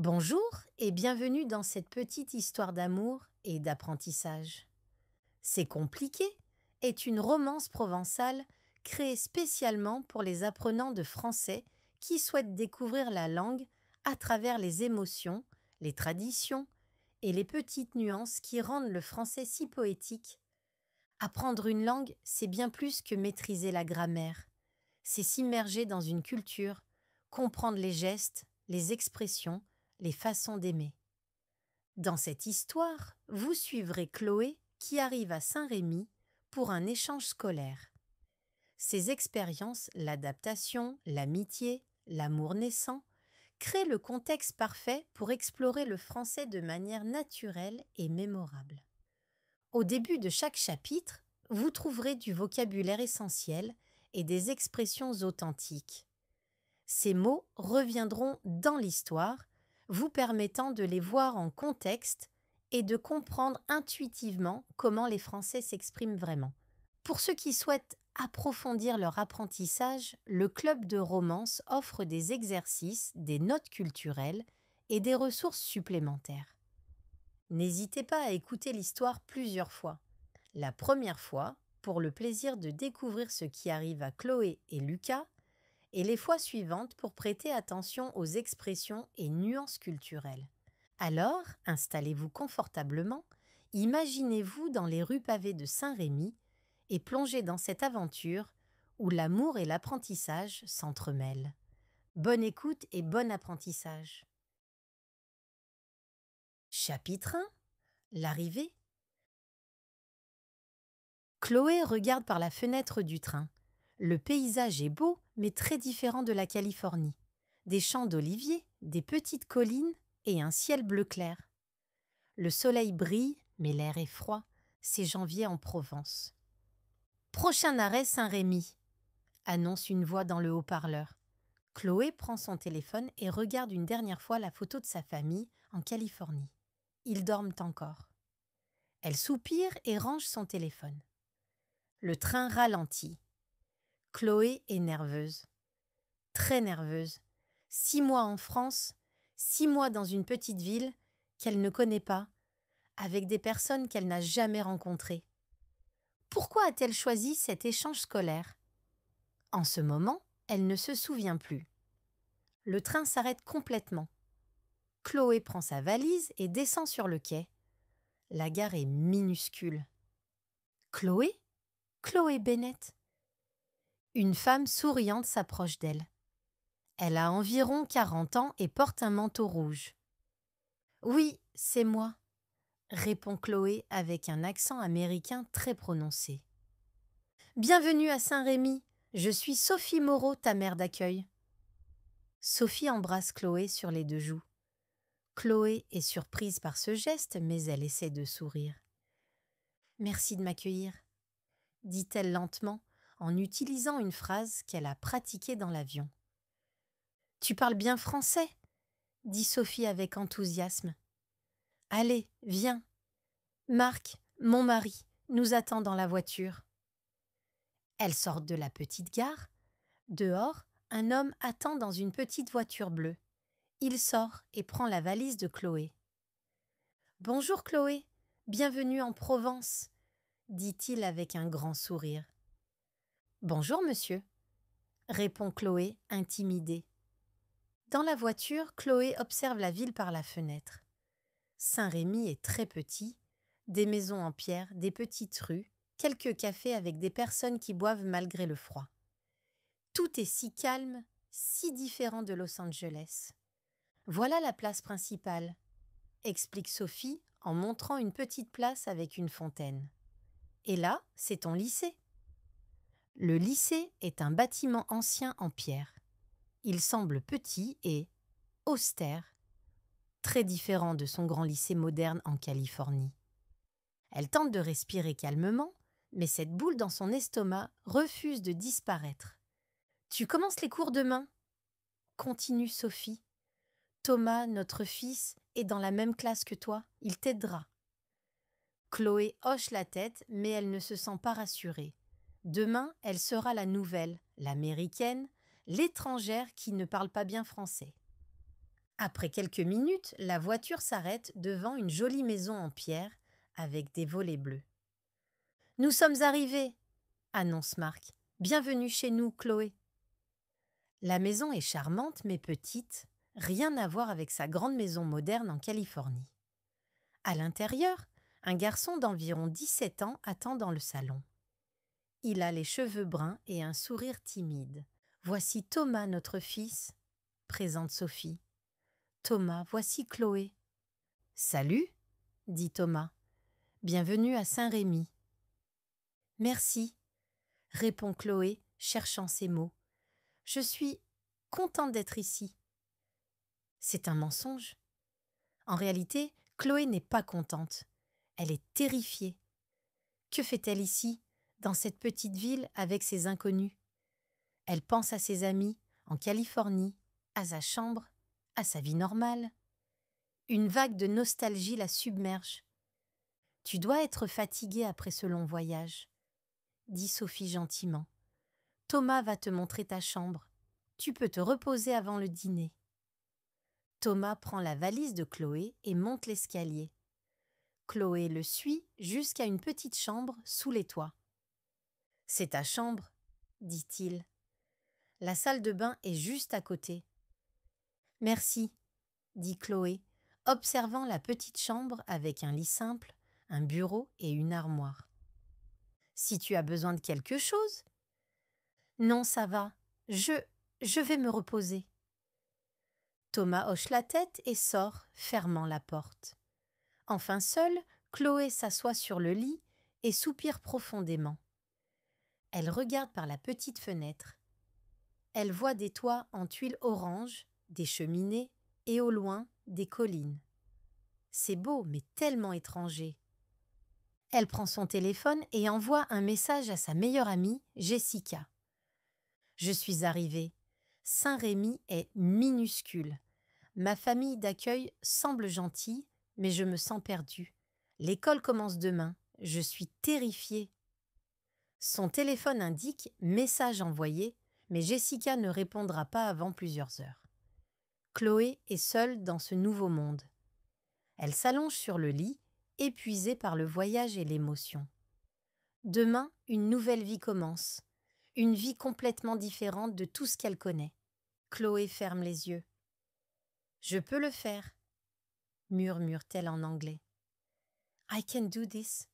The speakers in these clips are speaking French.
Bonjour et bienvenue dans cette petite histoire d'amour et d'apprentissage. C'est compliqué est une romance provençale créée spécialement pour les apprenants de français qui souhaitent découvrir la langue à travers les émotions, les traditions et les petites nuances qui rendent le français si poétique. Apprendre une langue, c'est bien plus que maîtriser la grammaire. C'est s'immerger dans une culture, comprendre les gestes, les expressions, les façons d'aimer. Dans cette histoire, vous suivrez Chloé qui arrive à Saint-Rémy pour un échange scolaire. Ses expériences, l'adaptation, l'amitié, l'amour naissant, créent le contexte parfait pour explorer le français de manière naturelle et mémorable. Au début de chaque chapitre, vous trouverez du vocabulaire essentiel et des expressions authentiques. Ces mots reviendront dans l'histoire, vous permettant de les voir en contexte et de comprendre intuitivement comment les Français s'expriment vraiment. Pour ceux qui souhaitent approfondir leur apprentissage, le club de romance offre des exercices, des notes culturelles et des ressources supplémentaires. N'hésitez pas à écouter l'histoire plusieurs fois. La première fois, pour le plaisir de découvrir ce qui arrive à Chloé et Lucas, et les fois suivantes pour prêter attention aux expressions et nuances culturelles. Alors, installez-vous confortablement, imaginez-vous dans les rues pavées de Saint-Rémy et plongez dans cette aventure où l'amour et l'apprentissage s'entremêlent. Bonne écoute et bon apprentissage. Chapitre 1. L'arrivée. Chloé regarde par la fenêtre du train. Le paysage est beau, mais très différent de la Californie. Des champs d'oliviers, des petites collines et un ciel bleu clair. Le soleil brille, mais l'air est froid. C'est janvier en Provence. Prochain arrêt Saint-Rémy, annonce une voix dans le haut-parleur. Chloé prend son téléphone et regarde une dernière fois la photo de sa famille en Californie. Ils dorment encore. Elle soupire et range son téléphone. Le train ralentit. Chloé est nerveuse. Très nerveuse. 6 mois en France, 6 mois dans une petite ville qu'elle ne connaît pas, avec des personnes qu'elle n'a jamais rencontrées. Pourquoi a-t-elle choisi cet échange scolaire? En ce moment, elle ne se souvient plus. Le train s'arrête complètement. Chloé prend sa valise et descend sur le quai. La gare est minuscule. Chloé? Chloé Bennett. Une femme souriante s'approche d'elle. Elle a environ 40 ans et porte un manteau rouge. « Oui, c'est moi », répond Chloé avec un accent américain très prononcé. « Bienvenue à Saint-Rémy, je suis Sophie Moreau, ta mère d'accueil. » Sophie embrasse Chloé sur les 2 joues. Chloé est surprise par ce geste, mais elle essaie de sourire. « Merci de m'accueillir », dit-elle lentement en utilisant une phrase qu'elle a pratiquée dans l'avion. « Tu parles bien français ?» dit Sophie avec enthousiasme. « Allez, viens. Marc, mon mari, nous attend dans la voiture. » Elles sortent de la petite gare. Dehors, un homme attend dans une petite voiture bleue. Il sort et prend la valise de Chloé. « Bonjour Chloé, bienvenue en Provence, » dit-il avec un grand sourire. « Bonjour monsieur, » répond Chloé, intimidée. Dans la voiture, Chloé observe la ville par la fenêtre. Saint-Rémy est très petit, des maisons en pierre, des petites rues, quelques cafés avec des personnes qui boivent malgré le froid. Tout est si calme, si différent de Los Angeles. Voilà la place principale, explique Sophie en montrant une petite place avec une fontaine. Et là, c'est ton lycée. Le lycée est un bâtiment ancien en pierre. Il semble petit et austère, très différent de son grand lycée moderne en Californie. Elle tente de respirer calmement, mais cette boule dans son estomac refuse de disparaître. « Tu commences les cours demain ?» continue Sophie. « Thomas, notre fils, est dans la même classe que toi, il t'aidera. » Chloé hoche la tête, mais elle ne se sent pas rassurée. Demain, elle sera la nouvelle, l'américaine, l'étrangère qui ne parle pas bien français. Après quelques minutes, la voiture s'arrête devant une jolie maison en pierre avec des volets bleus. « Nous sommes arrivés !» annonce Marc. « Bienvenue chez nous, Chloé !» La maison est charmante mais petite, rien à voir avec sa grande maison moderne en Californie. À l'intérieur, un garçon d'environ 17 ans attend dans le salon. Il a les cheveux bruns et un sourire timide. « Voici Thomas, notre fils », présente Sophie. « Thomas, voici Chloé. »« Salut », dit Thomas. « Bienvenue à Saint-Rémy. »« Merci », répond Chloé, cherchant ses mots. « Je suis contente d'être ici. » C'est un mensonge. En réalité, Chloé n'est pas contente. Elle est terrifiée. Que fait-elle ici, dans cette petite ville avec ses inconnus? Elle pense à ses amis, en Californie, à sa chambre, à sa vie normale. Une vague de nostalgie la submerge. « Tu dois être fatiguée après ce long voyage, » dit Sophie gentiment. « Thomas va te montrer ta chambre. Tu peux te reposer avant le dîner. » Thomas prend la valise de Chloé et monte l'escalier. Chloé le suit jusqu'à une petite chambre sous les toits. « C'est ta chambre, » dit-il. « La salle de bain est juste à côté. »« Merci, » dit Chloé, observant la petite chambre avec un lit simple, un bureau et une armoire. « Si tu as besoin de quelque chose ?»« Non, ça va. Je vais me reposer. » Thomas hoche la tête et sort, fermant la porte. Enfin seule, Chloé s'assoit sur le lit et soupire profondément. Elle regarde par la petite fenêtre. Elle voit des toits en tuiles orange, des cheminées et au loin des collines. C'est beau, mais tellement étranger. Elle prend son téléphone et envoie un message à sa meilleure amie, Jessica. « Je suis arrivée. Saint-Rémy est minuscule. Ma famille d'accueil semble gentille, mais je me sens perdue. L'école commence demain. Je suis terrifiée. » Son téléphone indique « message envoyé », mais Jessica ne répondra pas avant plusieurs heures. Chloé est seule dans ce nouveau monde. Elle s'allonge sur le lit, épuisée par le voyage et l'émotion. Demain, une nouvelle vie commence. Une vie complètement différente de tout ce qu'elle connaît. Chloé ferme les yeux. « Je peux le faire, » murmure-t-elle en anglais. « I can do this. »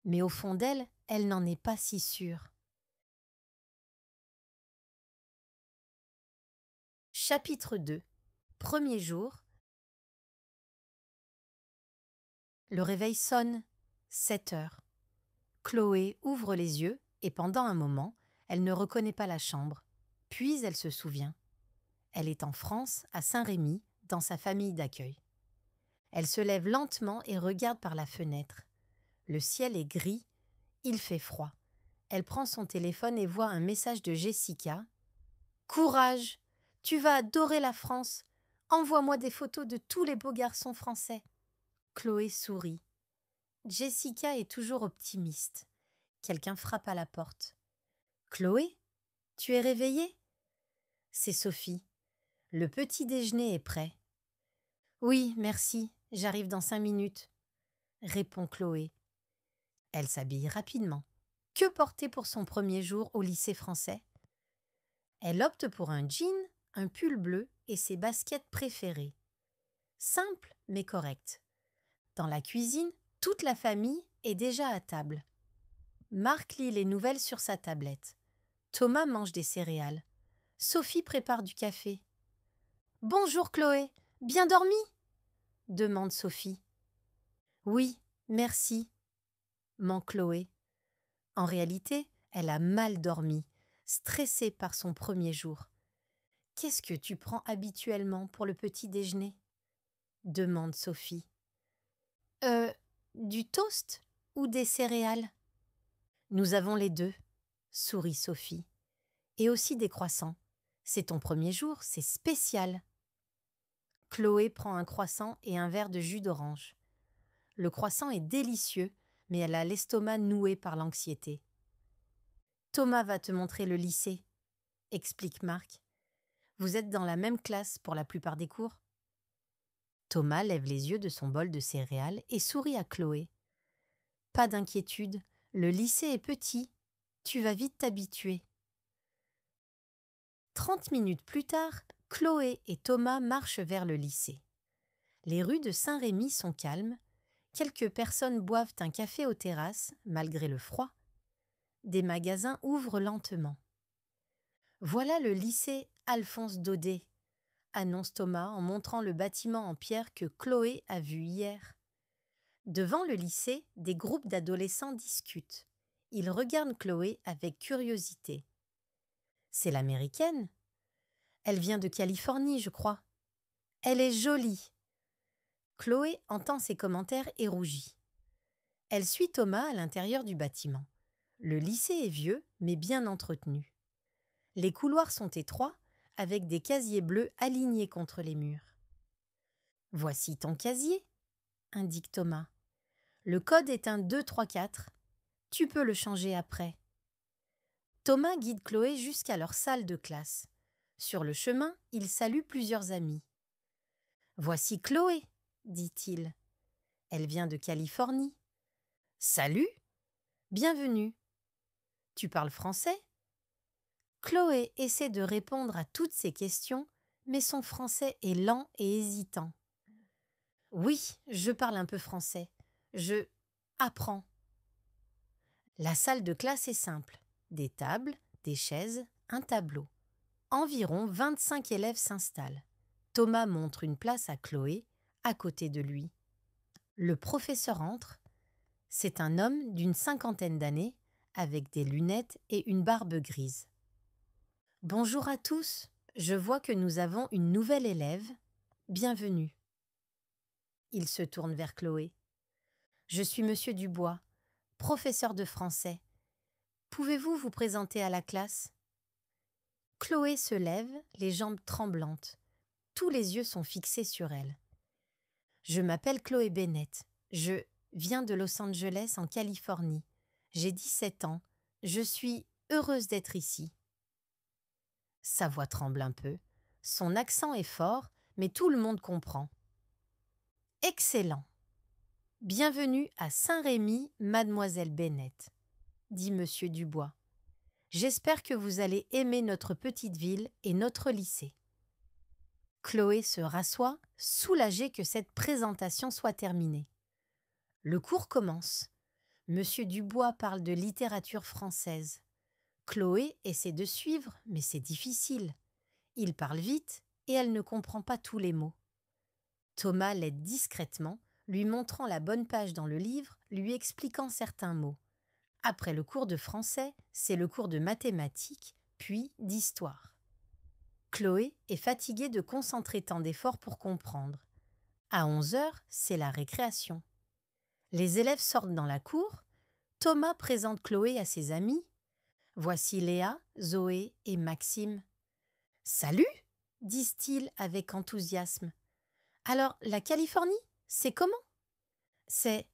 Mais au fond d'elle, elle n'en est pas si sûre. Chapitre 2. Premier jour. Le réveil sonne. 7 heures. Chloé ouvre les yeux et pendant un moment, elle ne reconnaît pas la chambre. Puis elle se souvient. Elle est en France, à Saint-Rémy, dans sa famille d'accueil. Elle se lève lentement et regarde par la fenêtre. Le ciel est gris, il fait froid. Elle prend son téléphone et voit un message de Jessica. « Courage! Tu vas adorer la France! Envoie-moi des photos de tous les beaux garçons français! » Chloé sourit. Jessica est toujours optimiste. Quelqu'un frappe à la porte. « Chloé, tu es réveillée ?» C'est Sophie. « Le petit déjeuner est prêt. »« Oui, merci, j'arrive dans 5 minutes. » répond Chloé. Elle s'habille rapidement. Que porter pour son premier jour au lycée français? Elle opte pour un jean, un pull bleu et ses baskets préférées. Simple mais correct. Dans la cuisine, toute la famille est déjà à table. Marc lit les nouvelles sur sa tablette. Thomas mange des céréales. Sophie prépare du café. « Bonjour Chloé, bien dormi ?» demande Sophie. « Oui, merci », ment Chloé. En réalité, elle a mal dormi, stressée par son premier jour. « Qu'est-ce que tu prends habituellement pour le petit déjeuner ?» demande Sophie. « Du toast ou des céréales ?»« Nous avons les deux, » sourit Sophie. « Et aussi des croissants. C'est ton premier jour, c'est spécial. » Chloé prend un croissant et un verre de jus d'orange. Le croissant est délicieux, mais elle a l'estomac noué par l'anxiété. « Thomas va te montrer le lycée, » explique Marc. « Vous êtes dans la même classe pour la plupart des cours? Thomas lève les yeux de son bol de céréales et sourit à Chloé. Pas d'inquiétude, le lycée est petit. Tu vas vite t'habituer. 30 minutes plus tard, Chloé et Thomas marchent vers le lycée. Les rues de Saint-Rémy sont calmes. Quelques personnes boivent un café aux terrasses, malgré le froid. Des magasins ouvrent lentement. Voilà le lycée Alphonse Daudet, annonce Thomas en montrant le bâtiment en pierre que Chloé a vu hier. Devant le lycée, des groupes d'adolescents discutent. Ils regardent Chloé avec curiosité. C'est l'américaine. Elle vient de Californie, je crois. Elle est jolie. Chloé entend ces commentaires et rougit. Elle suit Thomas à l'intérieur du bâtiment. Le lycée est vieux, mais bien entretenu. Les couloirs sont étroits, avec des casiers bleus alignés contre les murs. « Voici ton casier », indique Thomas. « Le code est un 234. Tu peux le changer après. » Thomas guide Chloé jusqu'à leur salle de classe. Sur le chemin, il salue plusieurs amis. « Voici Chloé, » dit-il. « Elle vient de Californie. »« Salut !»« Bienvenue. »« Tu parles français ?» Chloé essaie de répondre à toutes ces questions, mais son français est lent et hésitant. « Oui, je parle un peu français. Je apprends. » La salle de classe est simple. Des tables, des chaises, un tableau. Environ 25 élèves s'installent. Thomas montre une place à Chloé, à côté de lui. Le professeur entre. C'est un homme d'une 50aine d'années, avec des lunettes et une barbe grise. « Bonjour à tous, je vois que nous avons une nouvelle élève. Bienvenue. » Il se tourne vers Chloé. « Je suis Monsieur Dubois, professeur de français. Pouvez-vous vous présenter à la classe ?» Chloé se lève, les jambes tremblantes. Tous les yeux sont fixés sur elle. « Je m'appelle Chloé Bennett. Je viens de Los Angeles, en Californie. J'ai 17 ans. Je suis heureuse d'être ici. » Sa voix tremble un peu. Son accent est fort, mais tout le monde comprend. « Excellent. Bienvenue à Saint-Rémy, mademoiselle Bennett, » dit Monsieur Dubois. « J'espère que vous allez aimer notre petite ville et notre lycée. » Chloé se rassoit, soulagée que cette présentation soit terminée. Le cours commence. Monsieur Dubois parle de littérature française. Chloé essaie de suivre, mais c'est difficile. Il parle vite et elle ne comprend pas tous les mots. Thomas l'aide discrètement, lui montrant la bonne page dans le livre, lui expliquant certains mots. Après le cours de français, c'est le cours de mathématiques, puis d'histoire. Chloé est fatiguée de concentrer tant d'efforts pour comprendre. À 11 heures, c'est la récréation. Les élèves sortent dans la cour. Thomas présente Chloé à ses amis. Voici Léa, Zoé et Maxime. « Salut !» disent-ils avec enthousiasme. « Alors, la Californie, c'est comment ?»« C'est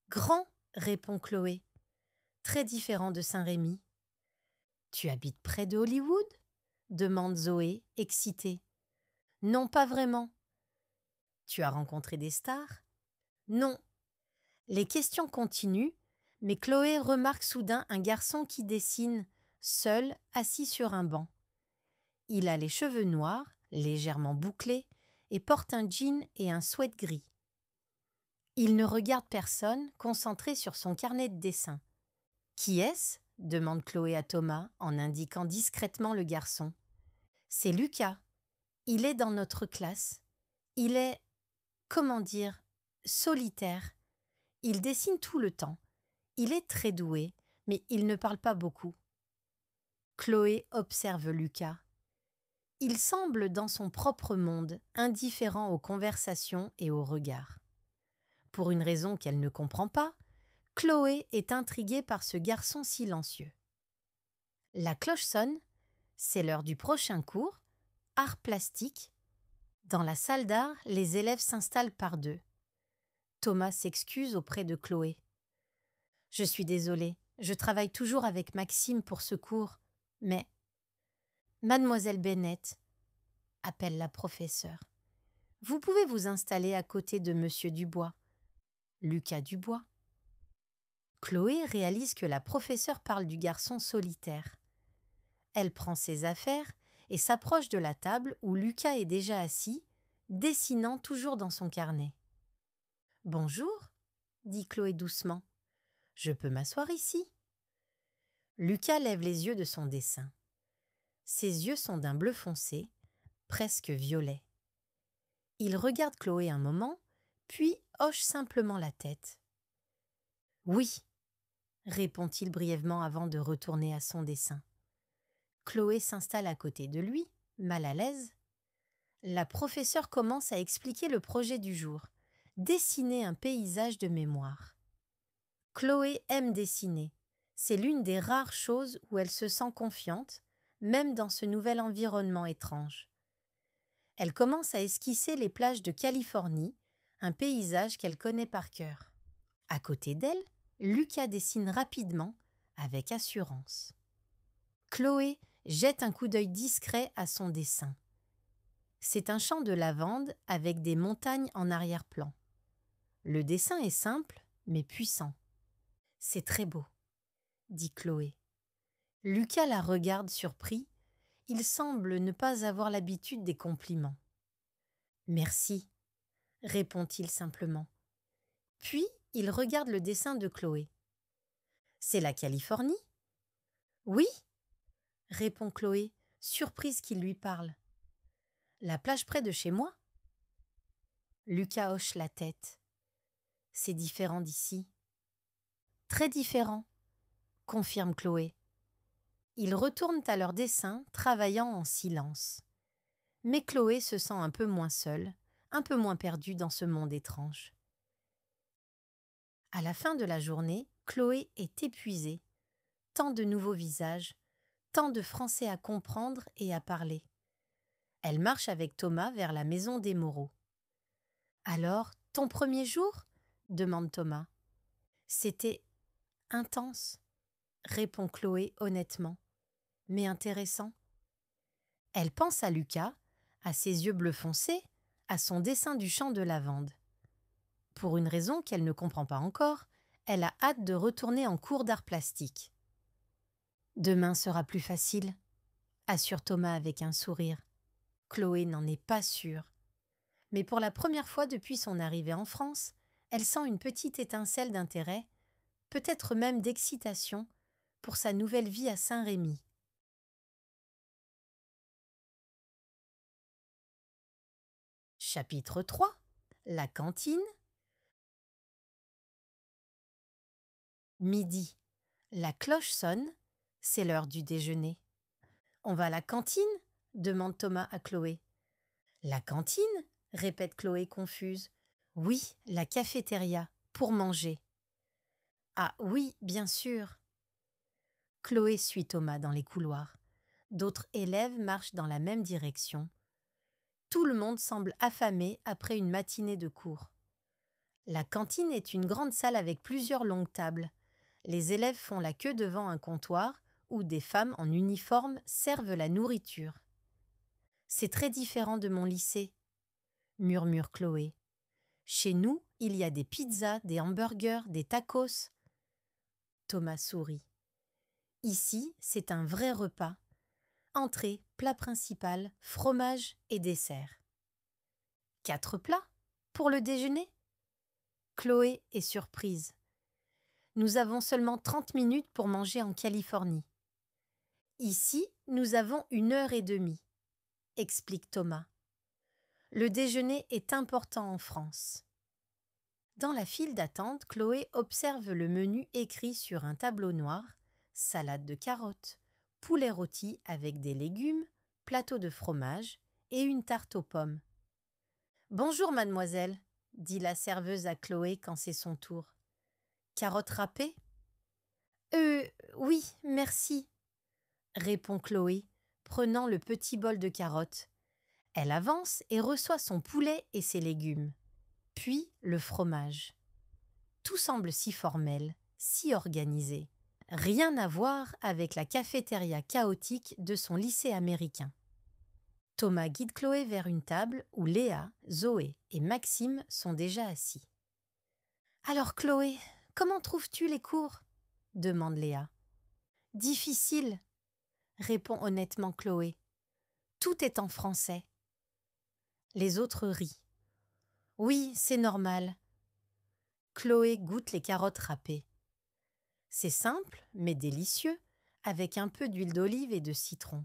grand, » répond Chloé. « Très différent de Saint-Rémy. »« Tu habites près de Hollywood ?» demande Zoé, excitée. « Non, pas vraiment. »« Tu as rencontré des stars ?» ?»« Non. » Les questions continuent, mais Chloé remarque soudain un garçon qui dessine, seul, assis sur un banc. Il a les cheveux noirs, légèrement bouclés, et porte un jean et un sweat gris. Il ne regarde personne, concentré sur son carnet de dessin. « Qui est-ce » demande Chloé à Thomas en indiquant discrètement le garçon. « C'est Lucas. Il est dans notre classe. Il est, comment dire, solitaire. Il dessine tout le temps. Il est très doué, mais il ne parle pas beaucoup. » Chloé observe Lucas. Il semble dans son propre monde, indifférent aux conversations et aux regards. Pour une raison qu'elle ne comprend pas, Chloé est intriguée par ce garçon silencieux. La cloche sonne, c'est l'heure du prochain cours, art plastique. Dans la salle d'art, les élèves s'installent par deux. Thomas s'excuse auprès de Chloé. « Je suis désolée, je travaille toujours avec Maxime pour ce cours, mais… Mademoiselle Bennett, appelle la professeure. Vous pouvez vous installer à côté de Monsieur Dubois. Lucas Dubois. Chloé réalise que la professeure parle du garçon solitaire. Elle prend ses affaires et s'approche de la table où Lucas est déjà assis, dessinant toujours dans son carnet. « Bonjour, dit Chloé doucement. Je peux m'asseoir ici ?» Lucas lève les yeux de son dessin. Ses yeux sont d'un bleu foncé, presque violet. Il regarde Chloé un moment, puis hoche simplement la tête. « Oui, » répond-il brièvement avant de retourner à son dessin. Chloé s'installe à côté de lui, mal à l'aise. La professeure commence à expliquer le projet du jour, dessiner un paysage de mémoire. Chloé aime dessiner. C'est l'une des rares choses où elle se sent confiante, même dans ce nouvel environnement étrange. Elle commence à esquisser les plages de Californie, un paysage qu'elle connaît par cœur. À côté d'elle, Lucas dessine rapidement, avec assurance. Chloé jette un coup d'œil discret à son dessin. C'est un champ de lavande avec des montagnes en arrière-plan. Le dessin est simple, mais puissant. « C'est très beau, » dit Chloé. Lucas la regarde surpris. Il semble ne pas avoir l'habitude des compliments. « Merci, » répond-il simplement. Puis il regarde le dessin de Chloé. « C'est la Californie ?»« Oui, » répond Chloé, surprise qu'il lui parle. « La plage près de chez moi ?» Lucas hoche la tête. « C'est différent d'ici. »« Très différent, » confirme Chloé. Ils retournent à leur dessin, travaillant en silence. Mais Chloé se sent un peu moins seule, un peu moins perdue dans ce monde étrange. À la fin de la journée, Chloé est épuisée. Tant de nouveaux visages, tant de Français à comprendre et à parler. Elle marche avec Thomas vers la maison des Moreau. « Alors, ton premier jour ?» demande Thomas. « C'était intense, » répond Chloé honnêtement, « mais intéressant. » Elle pense à Lucas, à ses yeux bleu foncé, à son dessin du champ de lavande. Pour une raison qu'elle ne comprend pas encore, elle a hâte de retourner en cours d'art plastique. « Demain sera plus facile, » assure Thomas avec un sourire. Chloé n'en est pas sûre. Mais pour la première fois depuis son arrivée en France, elle sent une petite étincelle d'intérêt, peut-être même d'excitation, pour sa nouvelle vie à Saint-Rémy. Chapitre 3. La cantine. Midi. La cloche sonne, c'est l'heure du déjeuner. « On va à la cantine ?» demande Thomas à Chloé. « La cantine ?» répète Chloé confuse. « Oui, la cafétéria, pour manger. »« Ah oui, bien sûr. » Chloé suit Thomas dans les couloirs. D'autres élèves marchent dans la même direction. Tout le monde semble affamé après une matinée de cours. La cantine est une grande salle avec plusieurs longues tables. Les élèves font la queue devant un comptoir où des femmes en uniforme servent la nourriture. « C'est très différent de mon lycée, » murmure Chloé. « Chez nous, il y a des pizzas, des hamburgers, des tacos. » Thomas sourit. « Ici, c'est un vrai repas. Entrée, plat principal, fromage et dessert. »« 4 plats pour le déjeuner ?» Chloé est surprise. « Nous avons seulement 30 minutes pour manger en Californie. »« Ici, nous avons 1h30, » explique Thomas. « Le déjeuner est important en France. » Dans la file d'attente, Chloé observe le menu écrit sur un tableau noir, salade de carottes, poulet rôti avec des légumes, plateau de fromage et une tarte aux pommes. « Bonjour mademoiselle, » dit la serveuse à Chloé quand c'est son tour. « Carottes râpées ?»« Oui, merci, » répond Chloé, prenant le petit bol de carottes. Elle avance et reçoit son poulet et ses légumes, puis le fromage. Tout semble si formel, si organisé. Rien à voir avec la cafétéria chaotique de son lycée américain. Thomas guide Chloé vers une table où Léa, Zoé et Maxime sont déjà assis. « Alors Chloé, comment trouves-tu les cours ?» demande Léa. « Difficile, » répond honnêtement Chloé. « Tout est en français. » Les autres rient. « Oui, c'est normal. » Chloé goûte les carottes râpées. C'est simple, mais délicieux, avec un peu d'huile d'olive et de citron.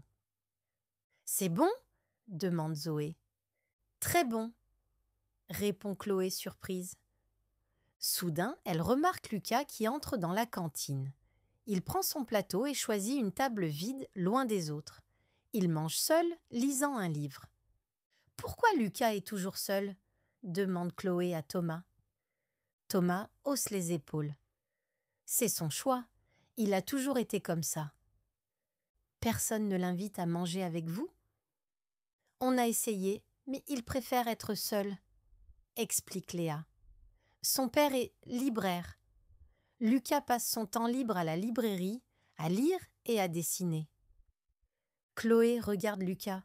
« C'est bon ?» demande Zoé. « Très bon », répond Chloé surprise. Soudain, elle remarque Lucas qui entre dans la cantine. Il prend son plateau et choisit une table vide, loin des autres. Il mange seul, lisant un livre. « Pourquoi Lucas est toujours seul ?» demande Chloé à Thomas. Thomas hausse les épaules. « C'est son choix. Il a toujours été comme ça. »« Personne ne l'invite à manger avec vous ?»« On a essayé, mais il préfère être seul, » explique Léa. « Son père est libraire. Lucas passe son temps libre à la librairie, à lire et à dessiner. » Chloé regarde Lucas.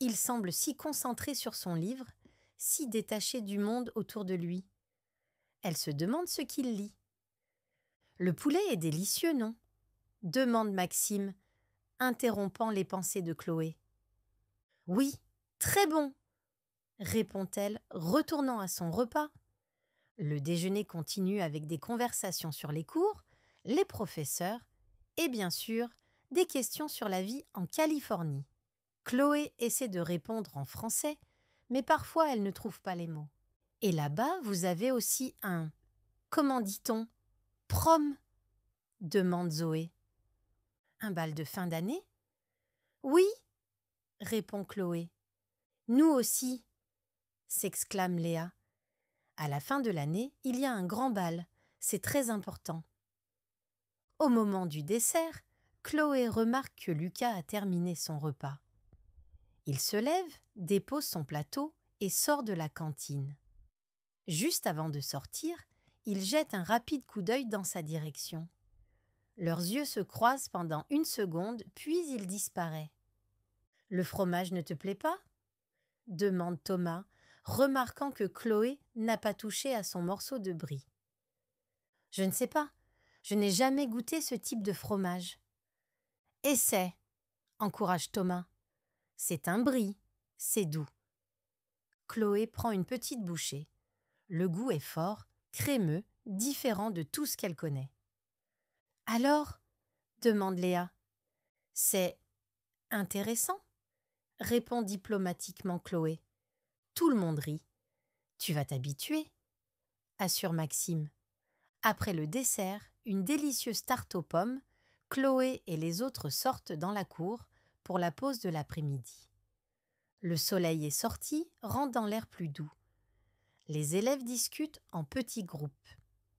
Il semble si concentré sur son livre, si détaché du monde autour de lui. Elle se demande ce qu'il lit. « Le poulet est délicieux, non ?» demande Maxime, interrompant les pensées de Chloé. « Oui, très bon !» répond-elle, retournant à son repas. Le déjeuner continue avec des conversations sur les cours, les professeurs et bien sûr des questions sur la vie en Californie. Chloé essaie de répondre en français, mais parfois elle ne trouve pas les mots. « Et là-bas, vous avez aussi un, comment dit-on, prom ?» demande Zoé. « Un bal de fin d'année ?»« Oui !» répond Chloé. « Nous aussi !» s'exclame Léa. À la fin de l'année, il y a un grand bal. C'est très important. Au moment du dessert, Chloé remarque que Lucas a terminé son repas. Il se lève, dépose son plateau et sort de la cantine. Juste avant de sortir, il jette un rapide coup d'œil dans sa direction. Leurs yeux se croisent pendant 1 seconde, puis il disparaît. « Le fromage ne te plaît pas ?» demande Thomas, remarquant que Chloé n'a pas touché à son morceau de brie. « Je ne sais pas, je n'ai jamais goûté ce type de fromage. »« Essaie !» encourage Thomas. « C'est un brie, c'est doux. » Chloé prend une petite bouchée. Le goût est fort, crémeux, différent de tout ce qu'elle connaît. « Alors ?» demande Léa. « C'est intéressant ?» répond diplomatiquement Chloé. Tout le monde rit. « Tu vas t'habituer » assure Maxime. Après le dessert, une délicieuse tarte aux pommes, Chloé et les autres sortent dans la cour pour la pause de l'après-midi. Le soleil est sorti, rendant l'air plus doux. Les élèves discutent en petits groupes.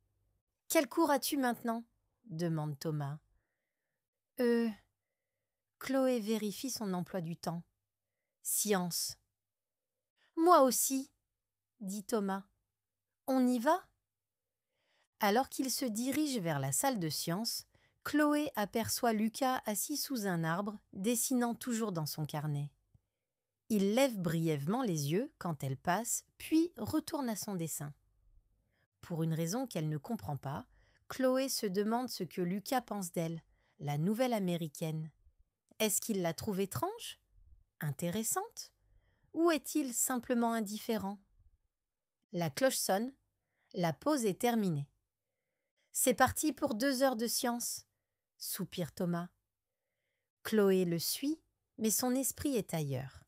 « Quel cours as-tu maintenant ?» demande Thomas. Chloé vérifie son emploi du temps. « Science. »« Moi aussi, » dit Thomas. « On y va ?» Alors qu'il se dirige vers la salle de sciences, Chloé aperçoit Lucas assis sous un arbre, dessinant toujours dans son carnet. Il lève brièvement les yeux quand elle passe, puis retourne à son dessin. Pour une raison qu'elle ne comprend pas, Chloé se demande ce que Lucas pense d'elle, la nouvelle américaine. Est-ce qu'il la trouve étrange? Intéressante? Ou est-il simplement indifférent? La cloche sonne, la pause est terminée. « C'est parti pour 2 heures de science !» soupire Thomas. Chloé le suit, mais son esprit est ailleurs.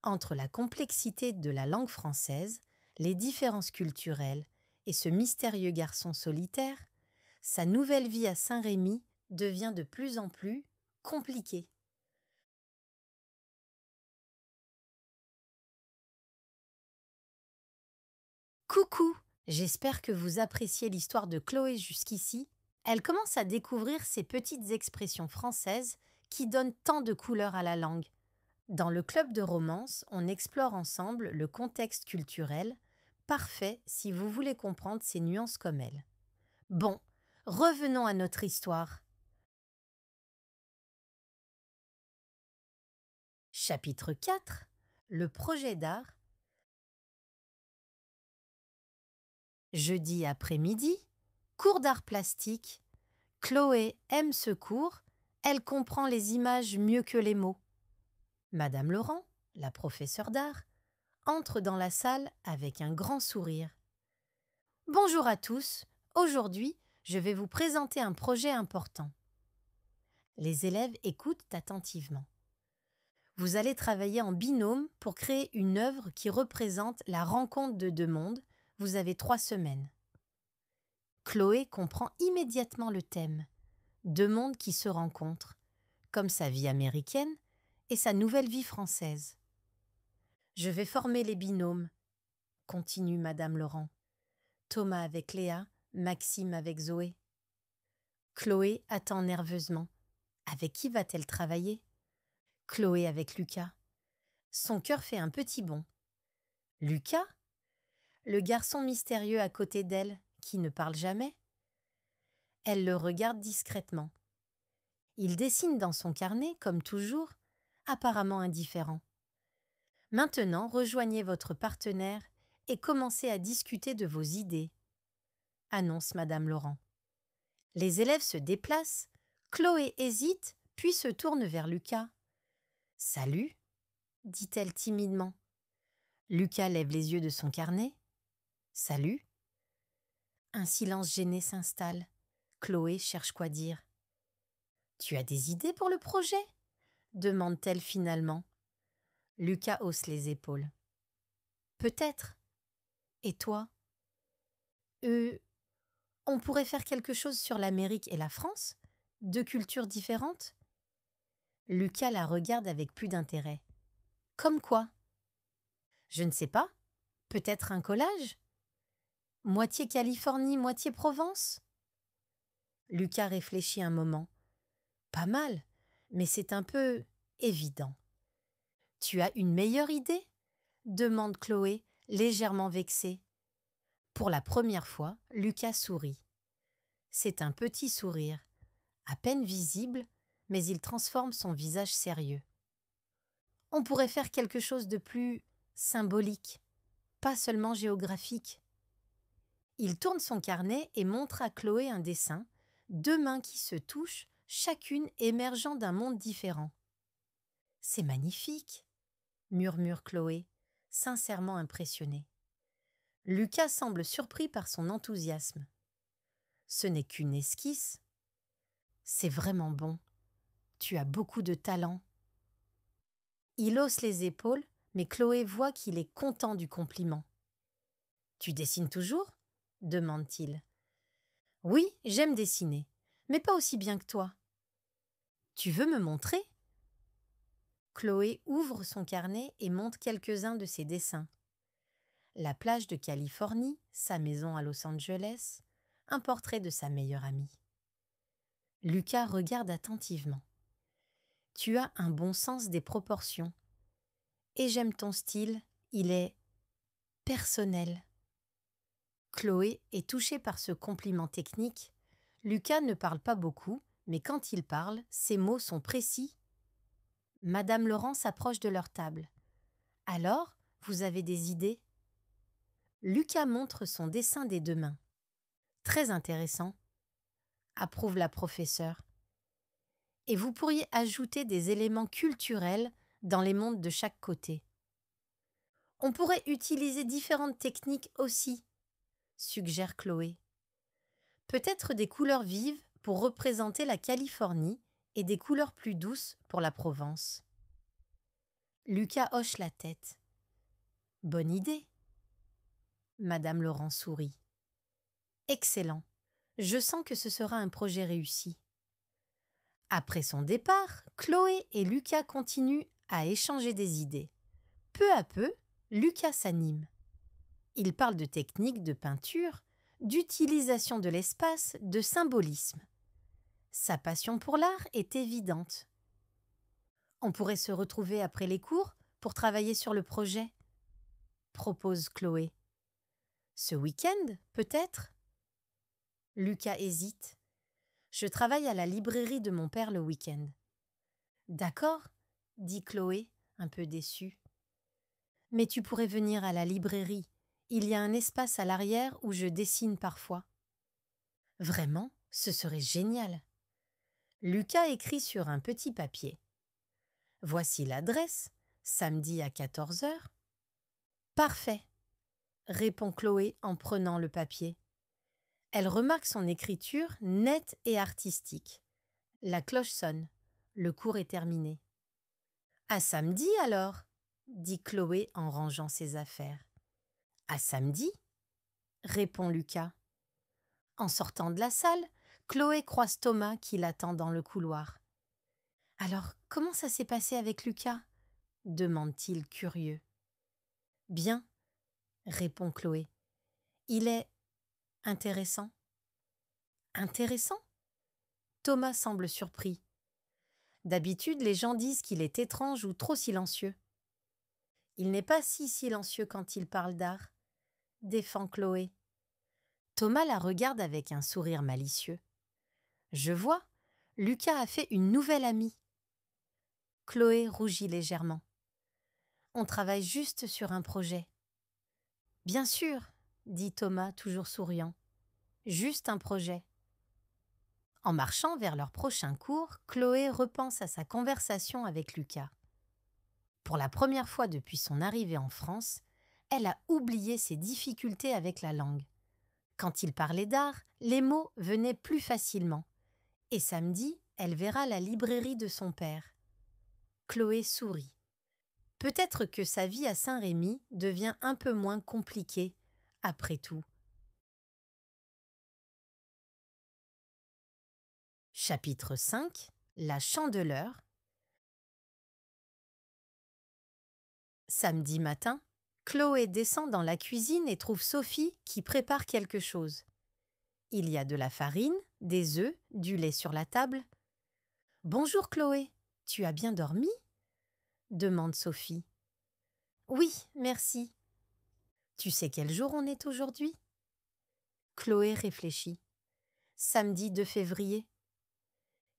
Entre la complexité de la langue française, les différences culturelles et ce mystérieux garçon solitaire, sa nouvelle vie à Saint-Rémy devient de plus en plus compliquée. Coucou! J'espère que vous appréciez l'histoire de Chloé jusqu'ici. Elle commence à découvrir ces petites expressions françaises qui donnent tant de couleurs à la langue. Dans le club de romance, on explore ensemble le contexte culturel, parfait si vous voulez comprendre ces nuances comme elle. Bon, revenons à notre histoire. Chapitre 4. Le projet d'art. Jeudi après-midi, cours d'art plastique. Chloé aime ce cours, elle comprend les images mieux que les mots. Madame Laurent, la professeure d'art, entre dans la salle avec un grand sourire. Bonjour à tous, aujourd'hui, je vais vous présenter un projet important. Les élèves écoutent attentivement. Vous allez travailler en binôme pour créer une œuvre qui représente la rencontre de deux mondes. Vous avez 3 semaines. Chloé comprend immédiatement le thème. Deux mondes qui se rencontrent, comme sa vie américaine et sa nouvelle vie française. Je vais former les binômes, continue Madame Laurent. Thomas avec Léa, Maxime avec Zoé. Chloé attend nerveusement. Avec qui va-t-elle travailler? Chloé avec Lucas. Son cœur fait un petit bond. Lucas? Le garçon mystérieux à côté d'elle, qui ne parle jamais? Elle le regarde discrètement. Il dessine dans son carnet, comme toujours, apparemment indifférent. Maintenant, rejoignez votre partenaire et commencez à discuter de vos idées, annonce Madame Laurent. Les élèves se déplacent. Chloé hésite, puis se tourne vers Lucas. « Salut » dit-elle timidement. Lucas lève les yeux de son carnet. « Salut » Un silence gêné s'installe. Chloé cherche quoi dire. « Tu as des idées pour le projet » demande-t-elle finalement. Lucas hausse les épaules. « Peut-être. Et toi ?»« On pourrait faire quelque chose sur l'Amérique et la France, 2 cultures différentes ?» Lucas la regarde avec plus d'intérêt. « Comme quoi ?»« Je ne sais pas. Peut-être un collage ? Moitié Californie, moitié Provence ?» Lucas réfléchit un moment. « Pas mal, mais c'est un peu évident. »« Tu as une meilleure idée ?» demande Chloé, légèrement vexée. Pour la première fois, Lucas sourit. C'est un petit sourire, à peine visible, mais il transforme son visage sérieux. On pourrait faire quelque chose de plus symbolique, pas seulement géographique. Il tourne son carnet et montre à Chloé un dessin, 2 mains qui se touchent, chacune émergeant d'un monde différent. « C'est magnifique !» murmure Chloé, sincèrement impressionnée. Lucas semble surpris par son enthousiasme. Ce n'est qu'une esquisse. C'est vraiment bon. Tu as beaucoup de talent. Il hausse les épaules, mais Chloé voit qu'il est content du compliment. Tu dessines toujours ? demande-t-il. Oui, j'aime dessiner, mais pas aussi bien que toi. Tu veux me montrer ? Chloé ouvre son carnet et montre quelques-uns de ses dessins. La plage de Californie, sa maison à Los Angeles, un portrait de sa meilleure amie. Lucas regarde attentivement. Tu as un bon sens des proportions. Et j'aime ton style, il est personnel. Chloé est touchée par ce compliment technique. Lucas ne parle pas beaucoup, mais quand il parle, ses mots sont précis. Madame Laurent s'approche de leur table. « Alors, vous avez des idées ?» Lucas montre son dessin des 2 mains. « Très intéressant, » approuve la professeure. « Et vous pourriez ajouter des éléments culturels dans les mondes de chaque côté. » On pourrait utiliser différentes techniques aussi, suggère Chloé. Peut-être des couleurs vives pour représenter la Californie et des couleurs plus douces pour la Provence. Lucas hoche la tête. Bonne idée. Madame Laurent sourit. Excellent. Je sens que ce sera un projet réussi. Après son départ, Chloé et Lucas continuent à échanger des idées. Peu à peu, Lucas s'anime. Il parle de techniques de peinture, d'utilisation de l'espace, de symbolisme. Sa passion pour l'art est évidente. On pourrait se retrouver après les cours pour travailler sur le projet, propose Chloé. Ce week-end, peut-être ? Lucas hésite. Je travaille à la librairie de mon père le week-end. D'accord, dit Chloé, un peu déçu. « Mais tu pourrais venir à la librairie. Il y a un espace à l'arrière où je dessine parfois. » « Vraiment, ce serait génial. » Lucas écrit sur un petit papier. « Voici l'adresse, samedi à 14 heures. »« Parfait, » répond Chloé en prenant le papier. Elle remarque son écriture nette et artistique. La cloche sonne. Le cours est terminé. « À samedi alors ?» dit Chloé en rangeant ses affaires. « À samedi ?» répond Lucas. En sortant de la salle, Chloé croise Thomas qui l'attend dans le couloir. « Alors, comment ça s'est passé avec Lucas ?» demande-t-il curieux. « Bien, » répond Chloé. « Il est intéressant. » Intéressant ? Thomas semble surpris. D'habitude, les gens disent qu'il est étrange ou trop silencieux. Il n'est pas si silencieux quand il parle d'art, défend Chloé. Thomas la regarde avec un sourire malicieux. Je vois, Lucas a fait une nouvelle amie. Chloé rougit légèrement. On travaille juste sur un projet. Bien sûr, dit Thomas toujours souriant. Juste un projet. En marchant vers leur prochain cours, Chloé repense à sa conversation avec Lucas. Pour la première fois depuis son arrivée en France, elle a oublié ses difficultés avec la langue. Quand il parlait d'art, les mots venaient plus facilement. Et samedi, elle verra la librairie de son père. Chloé sourit. Peut-être que sa vie à Saint-Rémy devient un peu moins compliquée, après tout. Chapitre 5 – La Chandeleur. Samedi matin, Chloé descend dans la cuisine et trouve Sophie qui prépare quelque chose. Il y a de la farine, des œufs, du lait sur la table. « Bonjour Chloé, tu as bien dormi ?» demande Sophie. « Oui, merci. » « Tu sais quel jour on est aujourd'hui ?» Chloé réfléchit. « Samedi 2 février. »«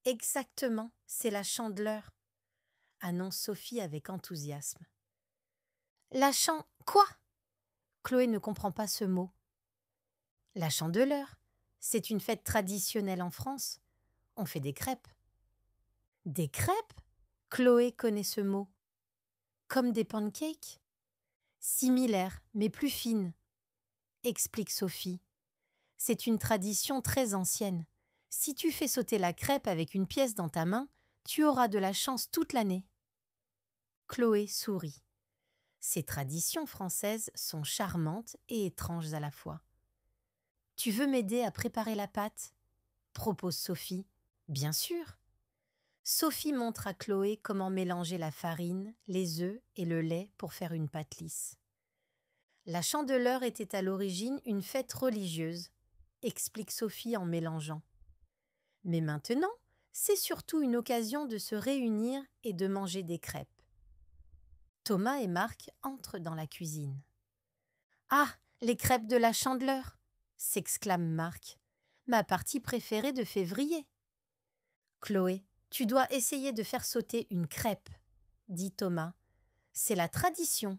Exactement, c'est la Chandeleur » annonce Sophie avec enthousiasme. « La Quoi ?» Chloé ne comprend pas ce mot. « La Chandeleur, c'est une fête traditionnelle en France. On fait des crêpes. » « Des crêpes ?» Chloé connaît ce mot. « Comme des pancakes ?»« Similaires, mais plus fines. » explique Sophie. « C'est une tradition très ancienne. Si tu fais sauter la crêpe avec une pièce dans ta main, tu auras de la chance toute l'année. » Chloé sourit. Ces traditions françaises sont charmantes et étranges à la fois. « Tu veux m'aider à préparer la pâte ?» propose Sophie. « Bien sûr !» Sophie montre à Chloé comment mélanger la farine, les œufs et le lait pour faire une pâte lisse. La Chandeleur était à l'origine une fête religieuse, explique Sophie en mélangeant. Mais maintenant, c'est surtout une occasion de se réunir et de manger des crêpes. Thomas et Marc entrent dans la cuisine. « Ah, les crêpes de la Chandeleur !» s'exclame Marc. « Ma partie préférée de février. » « Chloé, tu dois essayer de faire sauter une crêpe, » dit Thomas. « C'est la tradition. »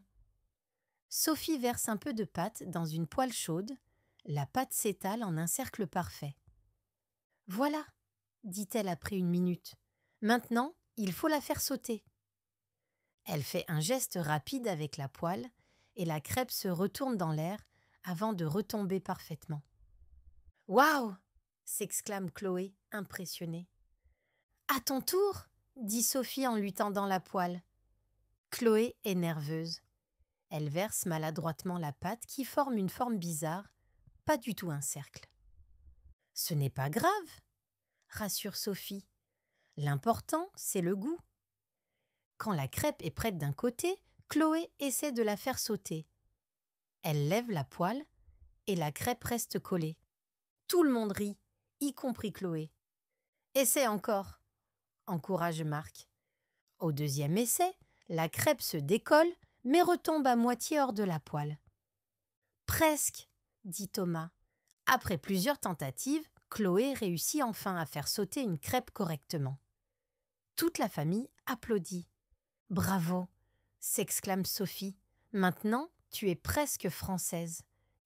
Sophie verse un peu de pâte dans une poêle chaude. La pâte s'étale en un cercle parfait. « Voilà, » dit-elle après une minute. « Maintenant, il faut la faire sauter. » Elle fait un geste rapide avec la poêle et la crêpe se retourne dans l'air avant de retomber parfaitement. « Waouh !» s'exclame Chloé, impressionnée. « À ton tour !» dit Sophie en lui tendant la poêle. Chloé est nerveuse. Elle verse maladroitement la pâte qui forme une forme bizarre, pas du tout un cercle. « Ce n'est pas grave !» rassure Sophie. « L'important, c'est le goût. » Quand la crêpe est prête d'un côté, Chloé essaie de la faire sauter. Elle lève la poêle et la crêpe reste collée. Tout le monde rit, y compris Chloé. « Essaie encore !» encourage Marc. Au deuxième essai, la crêpe se décolle mais retombe à moitié hors de la poêle. « Presque !» dit Thomas. Après plusieurs tentatives, Chloé réussit enfin à faire sauter une crêpe correctement. Toute la famille applaudit. « Bravo, s'exclame Sophie. Maintenant, tu es presque française.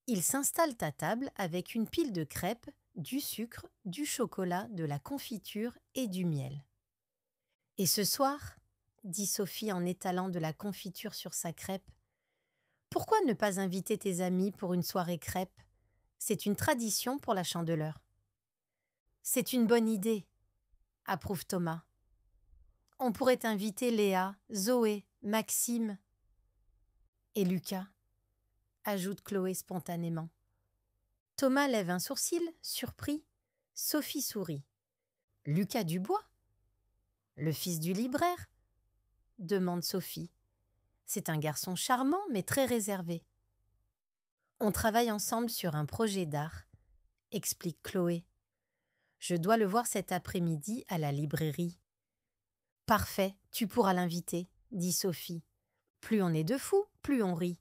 Ils s'installent à table avec une pile de crêpes, du sucre, du chocolat, de la confiture et du miel. Et ce soir, dit Sophie en étalant de la confiture sur sa crêpe, pourquoi ne pas inviter tes amis pour une soirée crêpes? C'est une tradition pour la Chandeleur. C'est une bonne idée, approuve Thomas. On pourrait inviter Léa, Zoé, Maxime et Lucas, ajoute Chloé spontanément. Thomas lève un sourcil, surpris. Sophie sourit. Lucas Dubois? Le fils du libraire? Demande Sophie. C'est un garçon charmant mais très réservé. On travaille ensemble sur un projet d'art, explique Chloé. Je dois le voir cet après-midi à la librairie. Parfait, tu pourras l'inviter, dit Sophie. Plus on est de fous, plus on rit.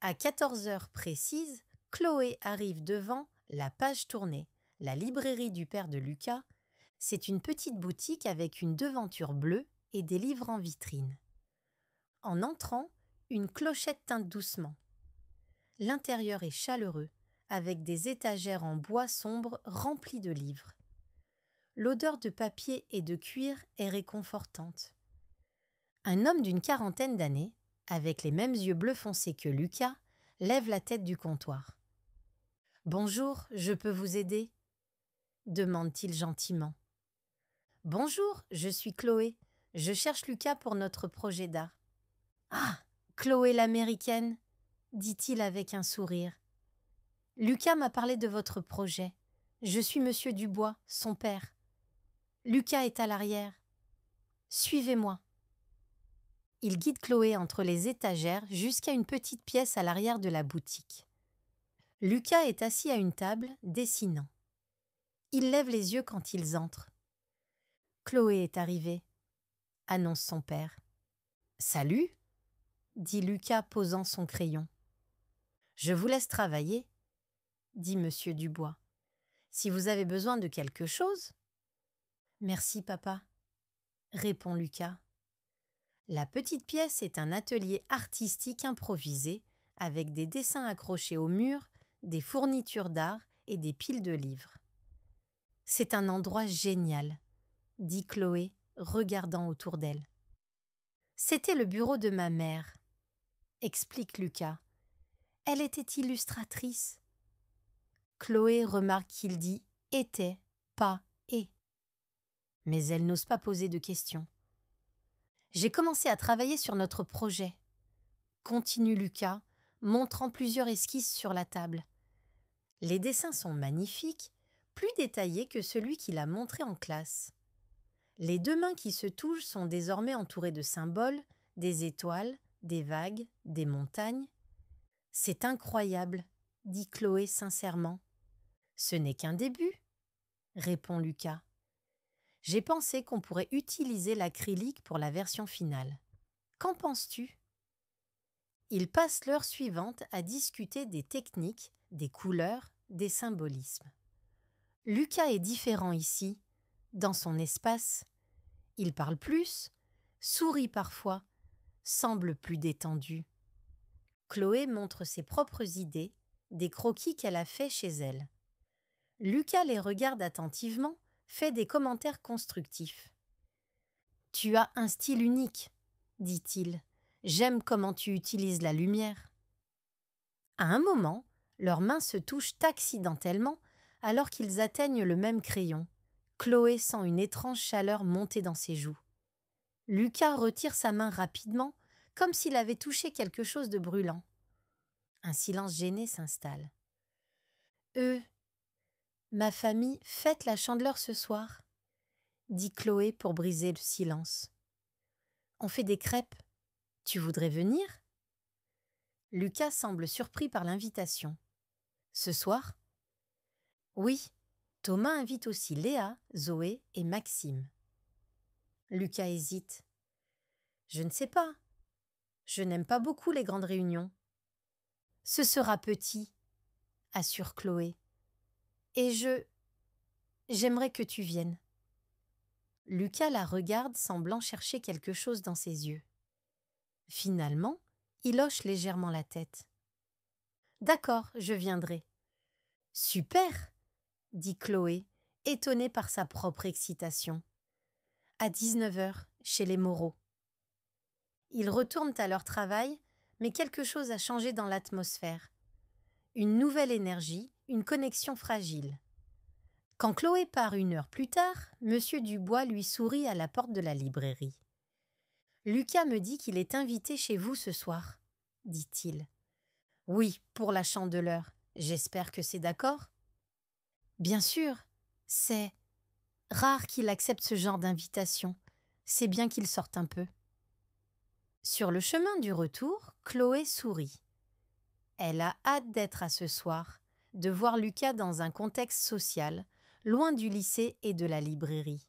À 14 heures précises, Chloé arrive devant la page tournée, la librairie du père de Lucas. C'est une petite boutique avec une devanture bleue et des livres en vitrine. En entrant, une clochette teinte doucement. L'intérieur est chaleureux, avec des étagères en bois sombre remplies de livres. L'odeur de papier et de cuir est réconfortante. Un homme d'une quarantaine d'années, avec les mêmes yeux bleu foncé que Lucas, lève la tête du comptoir. « Bonjour, je peux vous aider ?» demande-t-il gentiment. « Bonjour, je suis Chloé. Je cherche Lucas pour notre projet d'art. »« Ah, Chloé l'américaine !» dit-il avec un sourire. « Lucas m'a parlé de votre projet. Je suis monsieur Dubois, son père. Lucas est à l'arrière. Suivez-moi. » Il guide Chloé entre les étagères jusqu'à une petite pièce à l'arrière de la boutique. Lucas est assis à une table, dessinant. Il lève les yeux quand ils entrent. Chloé est arrivée, annonce son père. Salut, dit Lucas posant son crayon. Je vous laisse travailler, dit monsieur Dubois. Si vous avez besoin de quelque chose. Merci, papa, répond Lucas. La petite pièce est un atelier artistique improvisé avec des dessins accrochés au mur, des fournitures d'art et des piles de livres. C'est un endroit génial, dit Chloé, regardant autour d'elle. C'était le bureau de ma mère, explique Lucas. Elle était illustratrice. Chloé remarque qu'il dit « était », pas « est ». Mais elle n'ose pas poser de questions. J'ai commencé à travailler sur notre projet, continue Lucas, montrant plusieurs esquisses sur la table. Les dessins sont magnifiques, plus détaillés que celui qu'il a montré en classe. Les deux mains qui se touchent sont désormais entourées de symboles, des étoiles, des vagues, des montagnes. C'est incroyable, dit Chloé sincèrement. Ce n'est qu'un début, répond Lucas. J'ai pensé qu'on pourrait utiliser l'acrylique pour la version finale. Qu'en penses-tu? Ils passent l'heure suivante à discuter des techniques, des couleurs, des symbolismes. Lucas est différent ici, dans son espace. Il parle plus, sourit parfois, semble plus détendu. Chloé montre ses propres idées, des croquis qu'elle a faits chez elle. Lucas les regarde attentivement, fait des commentaires constructifs. « Tu as un style unique, dit-il. J'aime comment tu utilises la lumière. » À un moment, leurs mains se touchent accidentellement alors qu'ils atteignent le même crayon. Chloé sent une étrange chaleur monter dans ses joues. Lucas retire sa main rapidement, comme s'il avait touché quelque chose de brûlant. Un silence gêné s'installe. Ma famille fête la Chandeleur ce soir, dit Chloé pour briser le silence. On fait des crêpes. Tu voudrais venir? Lucas semble surpris par l'invitation. Ce soir? Oui, Thomas invite aussi Léa, Zoé et Maxime. Lucas hésite. Je ne sais pas. Je n'aime pas beaucoup les grandes réunions. Ce sera petit, assure Chloé. Et j'aimerais que tu viennes. Lucas la regarde semblant chercher quelque chose dans ses yeux. Finalement, il hoche légèrement la tête. D'accord, je viendrai. Super, dit Chloé, étonnée par sa propre excitation. À 19h, chez les Moreau. Ils retournent à leur travail, mais quelque chose a changé dans l'atmosphère. Une nouvelle énergie, une connexion fragile. Quand Chloé part 1 heure plus tard, Monsieur Dubois lui sourit à la porte de la librairie. « Lucas me dit qu'il est invité chez vous ce soir, dit-il. « Oui, pour la Chandeleur. J'espère que c'est d'accord. » Bien sûr, c'est rare qu'il accepte ce genre d'invitation. C'est bien qu'il sorte un peu. Sur le chemin du retour, Chloé sourit. Elle a hâte d'être à ce soir, de voir Lucas dans un contexte social, loin du lycée et de la librairie.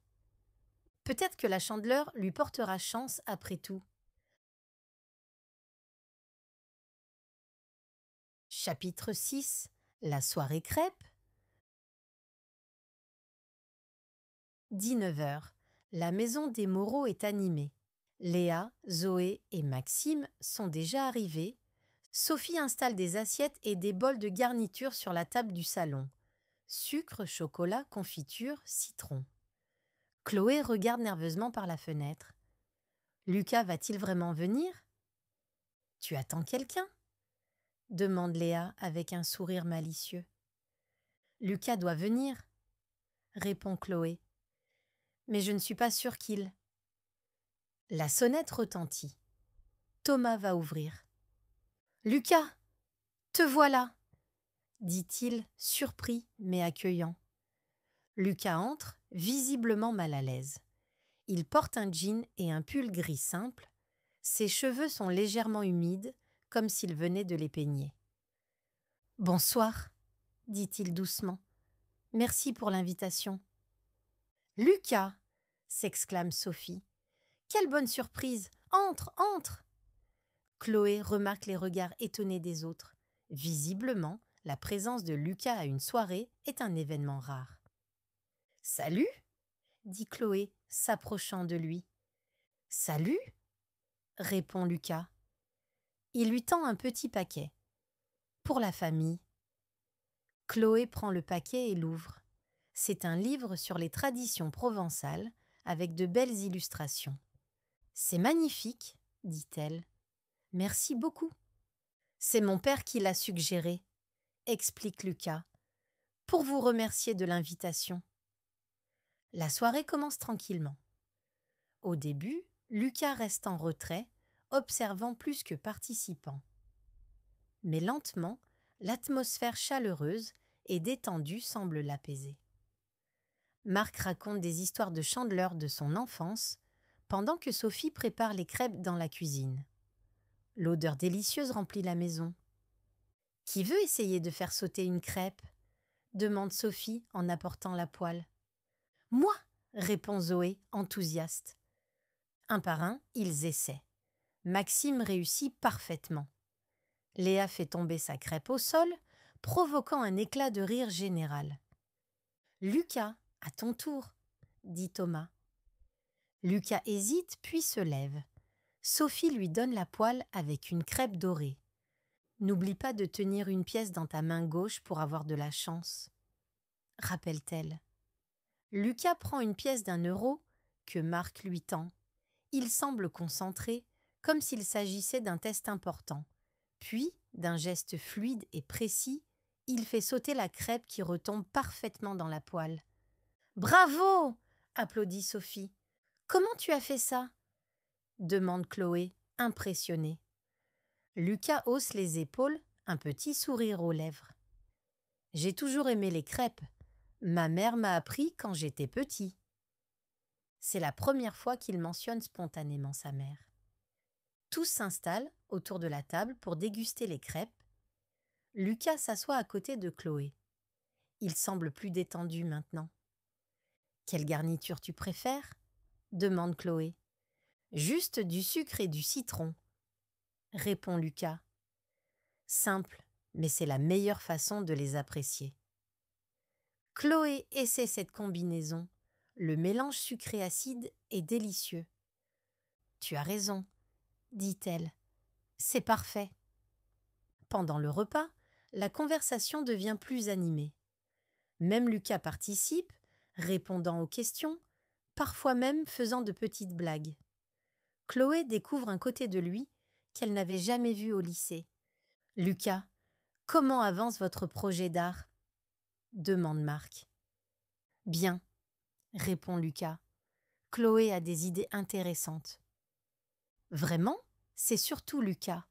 Peut-être que la Chandeleur lui portera chance après tout. Chapitre 6. La soirée crêpe. 19h. La maison des Moreau est animée. Léa, Zoé et Maxime sont déjà arrivés. Sophie installe des assiettes et des bols de garniture sur la table du salon. Sucre, chocolat, confiture, citron. Chloé regarde nerveusement par la fenêtre. Lucas va-t-il vraiment venir? Tu attends quelqu'un? Demande Léa avec un sourire malicieux. Lucas doit venir, répond Chloé. Mais je ne suis pas sûre qu'il. La sonnette retentit. Thomas va ouvrir. Lucas, te voilà, dit-il, surpris mais accueillant. Lucas entre, visiblement mal à l'aise. Il porte un jean et un pull gris simple. Ses cheveux sont légèrement humides, comme s'il venait de les peigner. « Bonsoir, dit-il doucement. Merci pour l'invitation. »« Lucas !» s'exclame Sophie. « Quelle bonne surprise! Entre, entre !» Chloé remarque les regards étonnés des autres. Visiblement, la présence de Lucas à une soirée est un événement rare. « Salut !» dit Chloé, s'approchant de lui. « Salut !» répond Lucas. Il lui tend un petit paquet. « Pour la famille. » Chloé prend le paquet et l'ouvre. C'est un livre sur les traditions provençales avec de belles illustrations. « C'est magnifique, » dit-elle. « Merci beaucoup. »« C'est mon père qui l'a suggéré, » explique Lucas, « pour vous remercier de l'invitation. » La soirée commence tranquillement. Au début, Lucas reste en retrait, observant plus que participant. Mais lentement, l'atmosphère chaleureuse et détendue semble l'apaiser. Marc raconte des histoires de Chandeleur de son enfance, pendant que Sophie prépare les crêpes dans la cuisine. L'odeur délicieuse remplit la maison. « Qui veut essayer de faire sauter une crêpe ?» demande Sophie en apportant la poêle. « Moi !» répond Zoé, enthousiaste. Un par un, ils essaient. Maxime réussit parfaitement. Léa fait tomber sa crêpe au sol, provoquant un éclat de rire général. « Lucas, à ton tour, » dit Thomas. Lucas hésite puis se lève. Sophie lui donne la poêle avec une crêpe dorée. « N'oublie pas de tenir une pièce dans ta main gauche pour avoir de la chance, » rappelle-t-elle. Lucas prend une pièce d'1 € que Marc lui tend. Il semble concentré, comme s'il s'agissait d'un test important. Puis, d'un geste fluide et précis, il fait sauter la crêpe qui retombe parfaitement dans la poêle. « Bravo !» applaudit Sophie. « Comment tu as fait ça ?» demande Chloé, impressionnée. Lucas hausse les épaules, un petit sourire aux lèvres. « J'ai toujours aimé les crêpes. Ma mère m'a appris quand j'étais petit. » C'est la première fois qu'il mentionne spontanément sa mère. Tous s'installent autour de la table pour déguster les crêpes. Lucas s'assoit à côté de Chloé. Il semble plus détendu maintenant. « Quelle garniture tu préfères ?» demande Chloé. « Juste du sucre et du citron, » répond Lucas. Simple, mais c'est la meilleure façon de les apprécier. Chloé essaie cette combinaison. Le mélange sucré-acide est délicieux. « Tu as raison, dit-elle. C'est parfait. Pendant le repas, la conversation devient plus animée. Même Lucas participe, répondant aux questions, parfois même faisant de petites blagues. Chloé découvre un côté de lui qu'elle n'avait jamais vu au lycée. « Lucas, comment avance votre projet d'art ?» demande Marc. « Bien, » répond Lucas. Chloé a des idées intéressantes. « Vraiment ? C'est surtout Lucas, »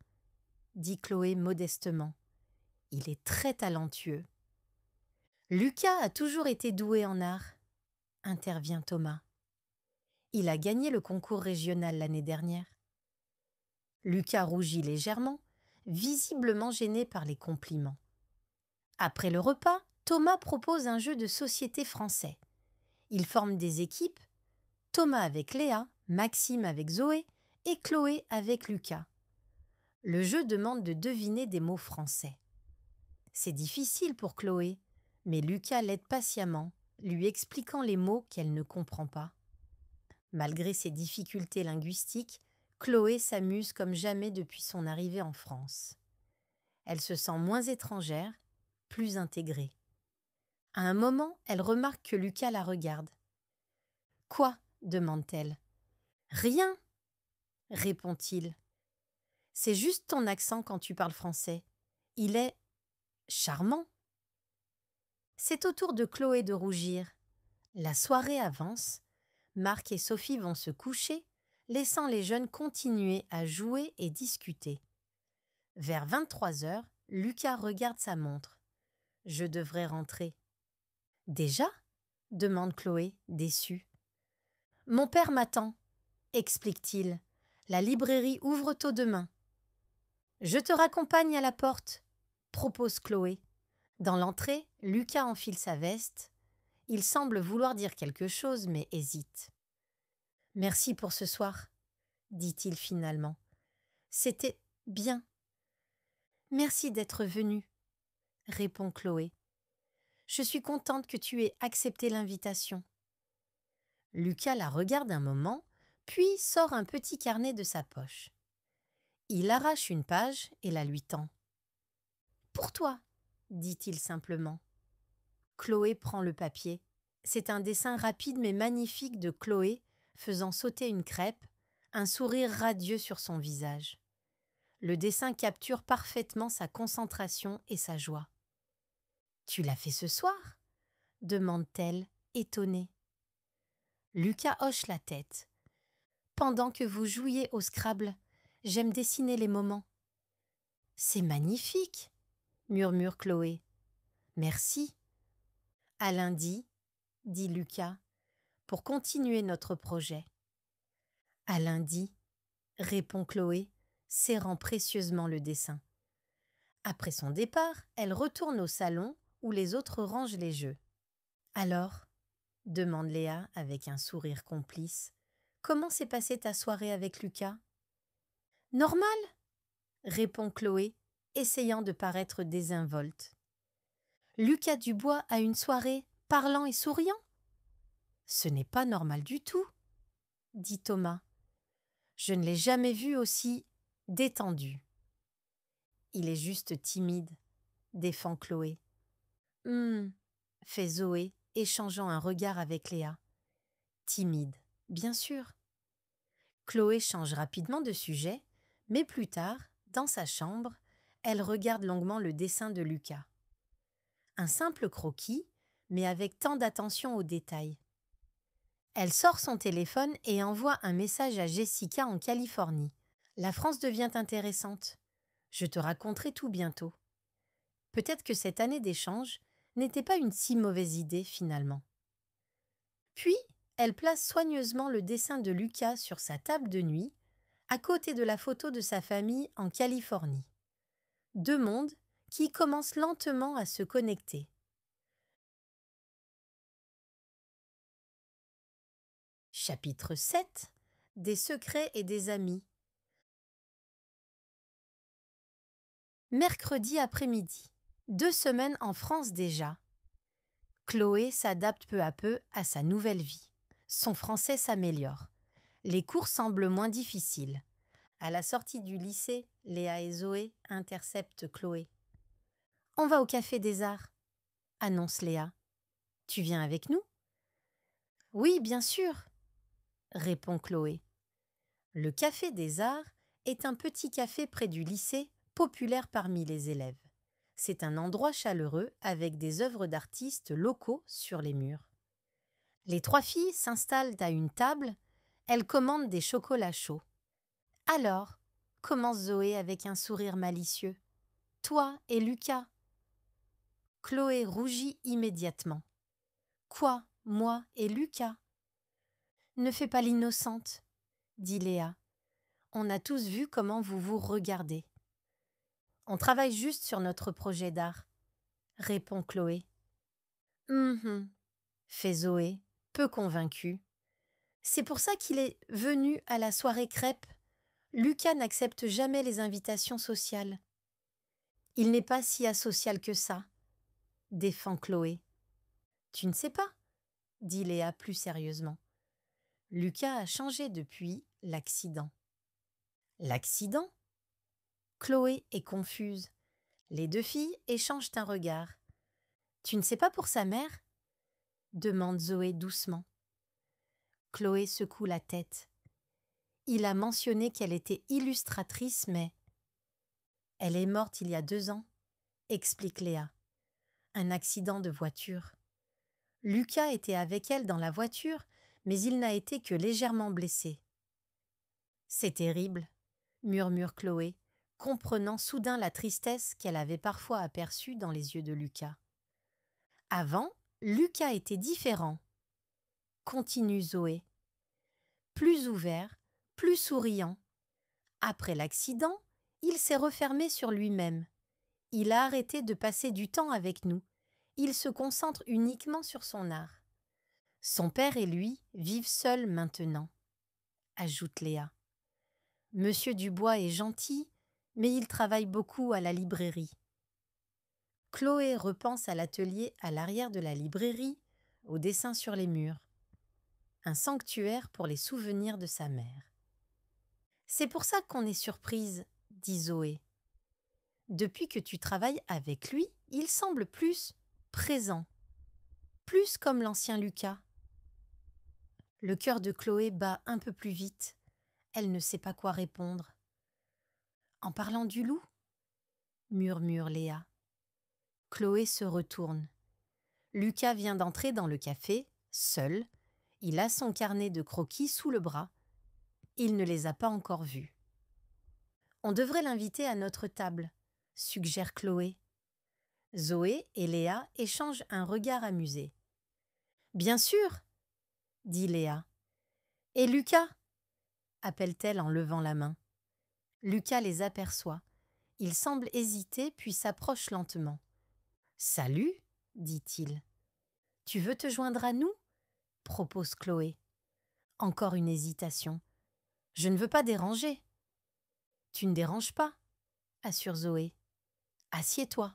dit Chloé modestement. « Il est très talentueux. » « Lucas a toujours été doué en art, » intervient Thomas. « Il a gagné le concours régional l'année dernière. » Lucas rougit légèrement, visiblement gêné par les compliments. Après le repas, Thomas propose un jeu de société français. Ils forment des équipes, Thomas avec Léa, Maxime avec Zoé et Chloé avec Lucas. Le jeu demande de deviner des mots français. C'est difficile pour Chloé, mais Lucas l'aide patiemment, lui expliquant les mots qu'elle ne comprend pas. Malgré ses difficultés linguistiques, Chloé s'amuse comme jamais depuis son arrivée en France. Elle se sent moins étrangère, plus intégrée. À un moment, elle remarque que Lucas la regarde. « Quoi ?» demande-t-elle. « Rien !» répond-il. « C'est juste ton accent quand tu parles français. Il est charmant. » C'est au tour de Chloé de rougir. La soirée avance. Marc et Sophie vont se coucher, laissant les jeunes continuer à jouer et discuter. Vers 23h, Lucas regarde sa montre. « Je devrais rentrer. »« Déjà ?» demande Chloé, déçue. « Mon père m'attend, » explique-t-il. « La librairie ouvre tôt demain. »« Je te raccompagne à la porte, » propose Chloé. Dans l'entrée, Lucas enfile sa veste. Il semble vouloir dire quelque chose, mais hésite. « Merci pour ce soir, » dit-il finalement. « C'était bien. »« Merci d'être venu, » répond Chloé. « Je suis contente que tu aies accepté l'invitation. » Lucas la regarde un moment, puis sort un petit carnet de sa poche. Il arrache une page et la lui tend. « Pour toi, » dit-il simplement. Chloé prend le papier. C'est un dessin rapide mais magnifique de Chloé faisant sauter une crêpe, un sourire radieux sur son visage. Le dessin capture parfaitement sa concentration et sa joie. « Tu l'as fait ce soir ?» demande-t-elle, étonnée. Lucas hoche la tête. « Pendant que vous jouiez au Scrabble, j'aime dessiner les moments. »« C'est magnifique !» murmure Chloé. « Merci. »« À lundi, » dit Lucas, « pour continuer notre projet. »« À lundi, » répond Chloé, serrant précieusement le dessin. Après son départ, elle retourne au salon où les autres rangent les jeux. « Alors ?» demande Léa avec un sourire complice. « Comment s'est passée ta soirée avec Lucas ?»« Normal !» répond Chloé, essayant de paraître désinvolte. « Lucas Dubois a une soirée parlant et souriant ?»« Ce n'est pas normal du tout, » dit Thomas. « Je ne l'ai jamais vu aussi détendu. »« Il est juste timide, » défend Chloé. « fait Zoé, échangeant un regard avec Léa. « Timide, bien sûr. » Chloé change rapidement de sujet, mais plus tard, dans sa chambre, elle regarde longuement le dessin de Lucas. Un simple croquis, mais avec tant d'attention aux détails. Elle sort son téléphone et envoie un message à Jessica en Californie. « La France devient intéressante. Je te raconterai tout bientôt. » Peut-être que cette année d'échange n'était pas une si mauvaise idée finalement. Puis, elle place soigneusement le dessin de Lucas sur sa table de nuit, à côté de la photo de sa famille en Californie. Deux mondes qui commencent lentement à se connecter. Chapitre 7 – Des secrets et des amis. Mercredi après-midi. 2 semaines en France déjà. Chloé s'adapte peu à peu à sa nouvelle vie. Son français s'améliore. Les cours semblent moins difficiles. À la sortie du lycée, Léa et Zoé interceptent Chloé. « On va au Café des Arts », annonce Léa. « Tu viens avec nous ?»« Oui, bien sûr », répond Chloé. Le Café des Arts est un petit café près du lycée, populaire parmi les élèves. C'est un endroit chaleureux avec des œuvres d'artistes locaux sur les murs. Les trois filles s'installent à une table, elles commandent des chocolats chauds. « Alors ?» commence Zoé avec un sourire malicieux. « Toi et Lucas ?» Chloé rougit immédiatement. « Quoi, moi et Lucas ?»« Ne fais pas l'innocente, » dit Léa. « On a tous vu comment vous vous regardez. »« On travaille juste sur notre projet d'art, » répond Chloé. « fait Zoé, peu convaincue. « C'est pour ça qu'il est venu à la soirée crêpes. Lucas n'accepte jamais les invitations sociales. »« Il n'est pas si asocial que ça, » défend Chloé. « Tu ne sais pas, » dit Léa plus sérieusement. « Lucas a changé depuis l'accident. » « L'accident ?» Chloé est confuse. Les deux filles échangent un regard. « Tu ne sais pas pour sa mère ?» demande Zoé doucement. Chloé secoue la tête. Il a mentionné qu'elle était illustratrice, mais… Elle est morte il y a 2 ans, explique Léa. Un accident de voiture. Lucas était avec elle dans la voiture, mais il n'a été que légèrement blessé. C'est terrible, murmure Chloé, comprenant soudain la tristesse qu'elle avait parfois aperçue dans les yeux de Lucas. Avant, Lucas était différent, continue Zoé. Plus ouvert, plus souriant. Après l'accident, il s'est refermé sur lui-même. Il a arrêté de passer du temps avec nous. Il se concentre uniquement sur son art. Son père et lui vivent seuls maintenant, ajoute Léa. Monsieur Dubois est gentil, mais il travaille beaucoup à la librairie. Chloé repense à l'atelier à l'arrière de la librairie, aux dessins sur les murs. Un sanctuaire pour les souvenirs de sa mère. C'est pour ça qu'on est surprise, dit Zoé. Depuis que tu travailles avec lui, il semble plus présent, plus comme l'ancien Lucas. Le cœur de Chloé bat un peu plus vite. Elle ne sait pas quoi répondre. En parlant du loup, murmure Léa. Chloé se retourne. Lucas vient d'entrer dans le café, seul. Il a son carnet de croquis sous le bras. Il ne les a pas encore vus. On devrait l'inviter à notre table, suggère Chloé. Zoé et Léa échangent un regard amusé. Bien sûr, dit Léa. Et Lucas, appelle-t-elle en levant la main. Lucas les aperçoit. Il semble hésiter puis s'approche lentement. Salut, dit-il. Tu veux te joindre à nous ? Propose Chloé. Encore une hésitation. Je ne veux pas déranger. Tu ne déranges pas, assure Zoé. Assieds-toi.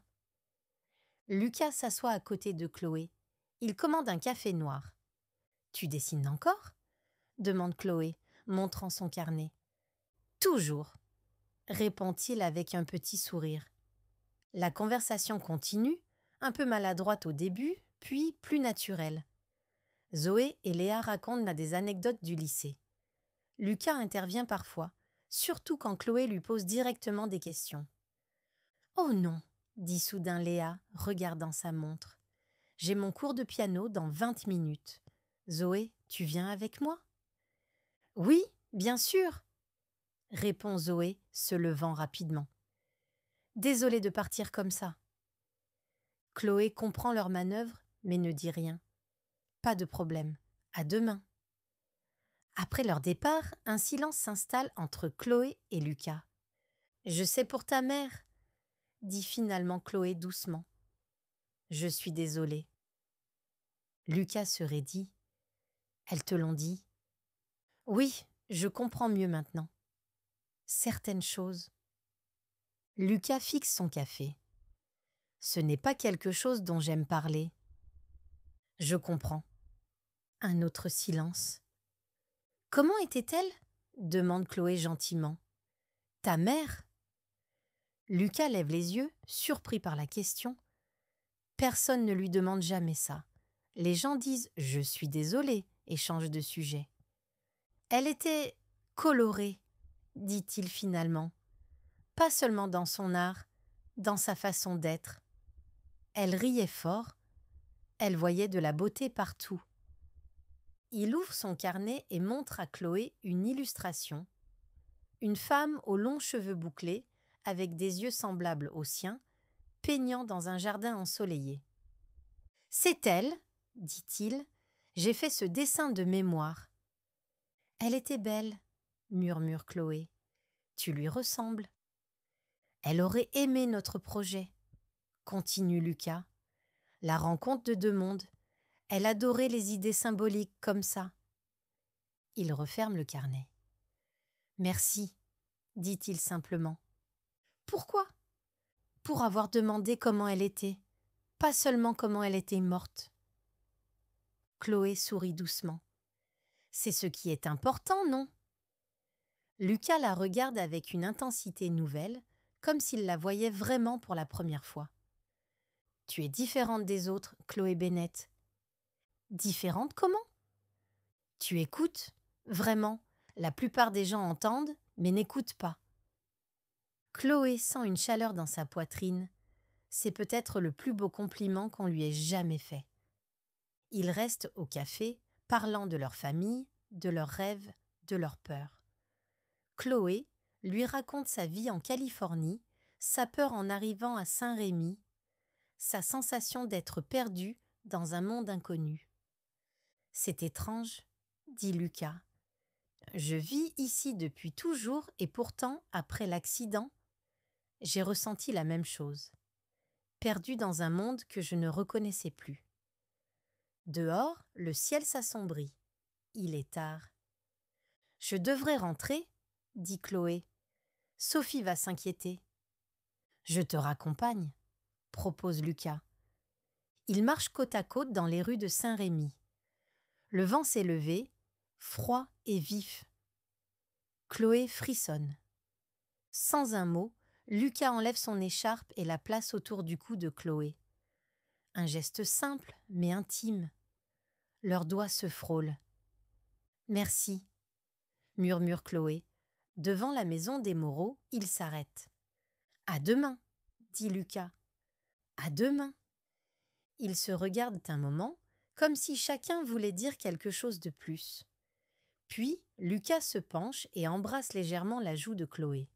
Lucas s'assoit à côté de Chloé. Il commande un café noir. Tu dessines encore ? Demande Chloé, montrant son carnet. Toujours, répond-il avec un petit sourire. La conversation continue, un peu maladroite au début, puis plus naturelle. Zoé et Léa racontent des anecdotes du lycée. Lucas intervient parfois, surtout quand Chloé lui pose directement des questions. « Oh non !» dit soudain Léa, regardant sa montre. « J'ai mon cours de piano dans 20 minutes. Zoé, tu viens avec moi ?»« Oui, bien sûr !» répond Zoé, se levant rapidement. « Désolée de partir comme ça. » Chloé comprend leur manœuvre, mais ne dit rien. Pas de problème. À demain. Après leur départ, un silence s'installe entre Chloé et Lucas. « Je sais pour ta mère, » dit finalement Chloé doucement. « Je suis désolée. » Lucas se raidit. « Elles te l'ont dit ?»« Oui, je comprends mieux maintenant. Certaines choses. » Lucas fixe son café. « Ce n'est pas quelque chose dont j'aime parler. »« Je comprends. » Un autre silence. « Comment était-elle » demande Chloé gentiment. Ta mère ?» Lucas lève les yeux, surpris par la question. Personne ne lui demande jamais ça. Les gens disent « Je suis désolé » et changent de sujet. Elle était colorée, dit-il finalement. Pas seulement dans son art, dans sa façon d'être. Elle riait fort, elle voyait de la beauté partout. Il ouvre son carnet et montre à Chloé une illustration. Une femme aux longs cheveux bouclés, avec des yeux semblables aux siens, peignant dans un jardin ensoleillé. « C'est elle, dit-il, j'ai fait ce dessin de mémoire. »« Elle était belle, murmure Chloé. Tu lui ressembles. »« Elle aurait aimé notre projet, continue Lucas. La rencontre de deux mondes. Elle adorait les idées symboliques comme ça. » Il referme le carnet. « Merci, dit-il simplement. »« Pourquoi ? » ?»« Pour avoir demandé comment elle était, pas seulement comment elle était morte. » Chloé sourit doucement. « C'est ce qui est important, non ?» Lucas la regarde avec une intensité nouvelle, comme s'il la voyait vraiment pour la première fois. « Tu es différente des autres, Chloé Bennet. »« Différente comment ? » ?»« Tu écoutes, vraiment. La plupart des gens entendent, mais n'écoutent pas. » Chloé sent une chaleur dans sa poitrine. C'est peut-être le plus beau compliment qu'on lui ait jamais fait. Ils restent au café, parlant de leur famille, de leurs rêves, de leurs peurs. Chloé lui raconte sa vie en Californie, sa peur en arrivant à Saint-Rémy, sa sensation d'être perdue dans un monde inconnu. « C'est étrange, » dit Lucas. « Je vis ici depuis toujours et pourtant, après l'accident, j'ai ressenti la même chose. Perdue dans un monde que je ne reconnaissais plus. » Dehors, le ciel s'assombrit. Il est tard. « Je devrais rentrer, » dit Chloé. « Sophie va s'inquiéter. »« Je te raccompagne, » propose Lucas. Ils marchent côte à côte dans les rues de Saint-Rémy. Le vent s'est levé, froid et vif. Chloé frissonne. Sans un mot, Lucas enlève son écharpe et la place autour du cou de Chloé. Un geste simple, mais intime. Leurs doigts se frôlent. « Merci, » murmure Chloé. Devant la maison des Moreau, ils s'arrêtent. « À demain, » dit Lucas. « À demain. » Ils se regardent un moment, comme si chacun voulait dire quelque chose de plus. Puis, Lucas se penche et embrasse légèrement la joue de Chloé.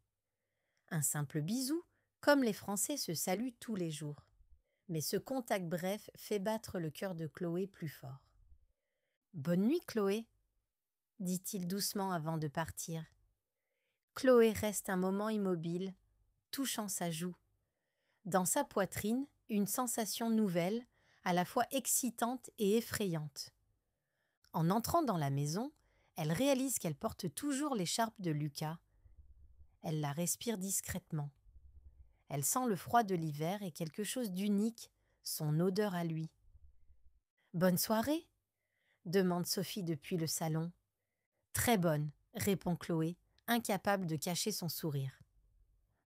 Un simple bisou, comme les Français se saluent tous les jours. Mais ce contact bref fait battre le cœur de Chloé plus fort. « Bonne nuit, Chloé, » dit-il doucement avant de partir. Chloé reste un moment immobile, touchant sa joue. Dans sa poitrine, une sensation nouvelle, à la fois excitante et effrayante. En entrant dans la maison, elle réalise qu'elle porte toujours l'écharpe de Lucas. Elle la respire discrètement. Elle sent le froid de l'hiver et quelque chose d'unique, son odeur à lui. « Bonne soirée ?» demande Sophie depuis le salon. « Très bonne », répond Chloé, incapable de cacher son sourire.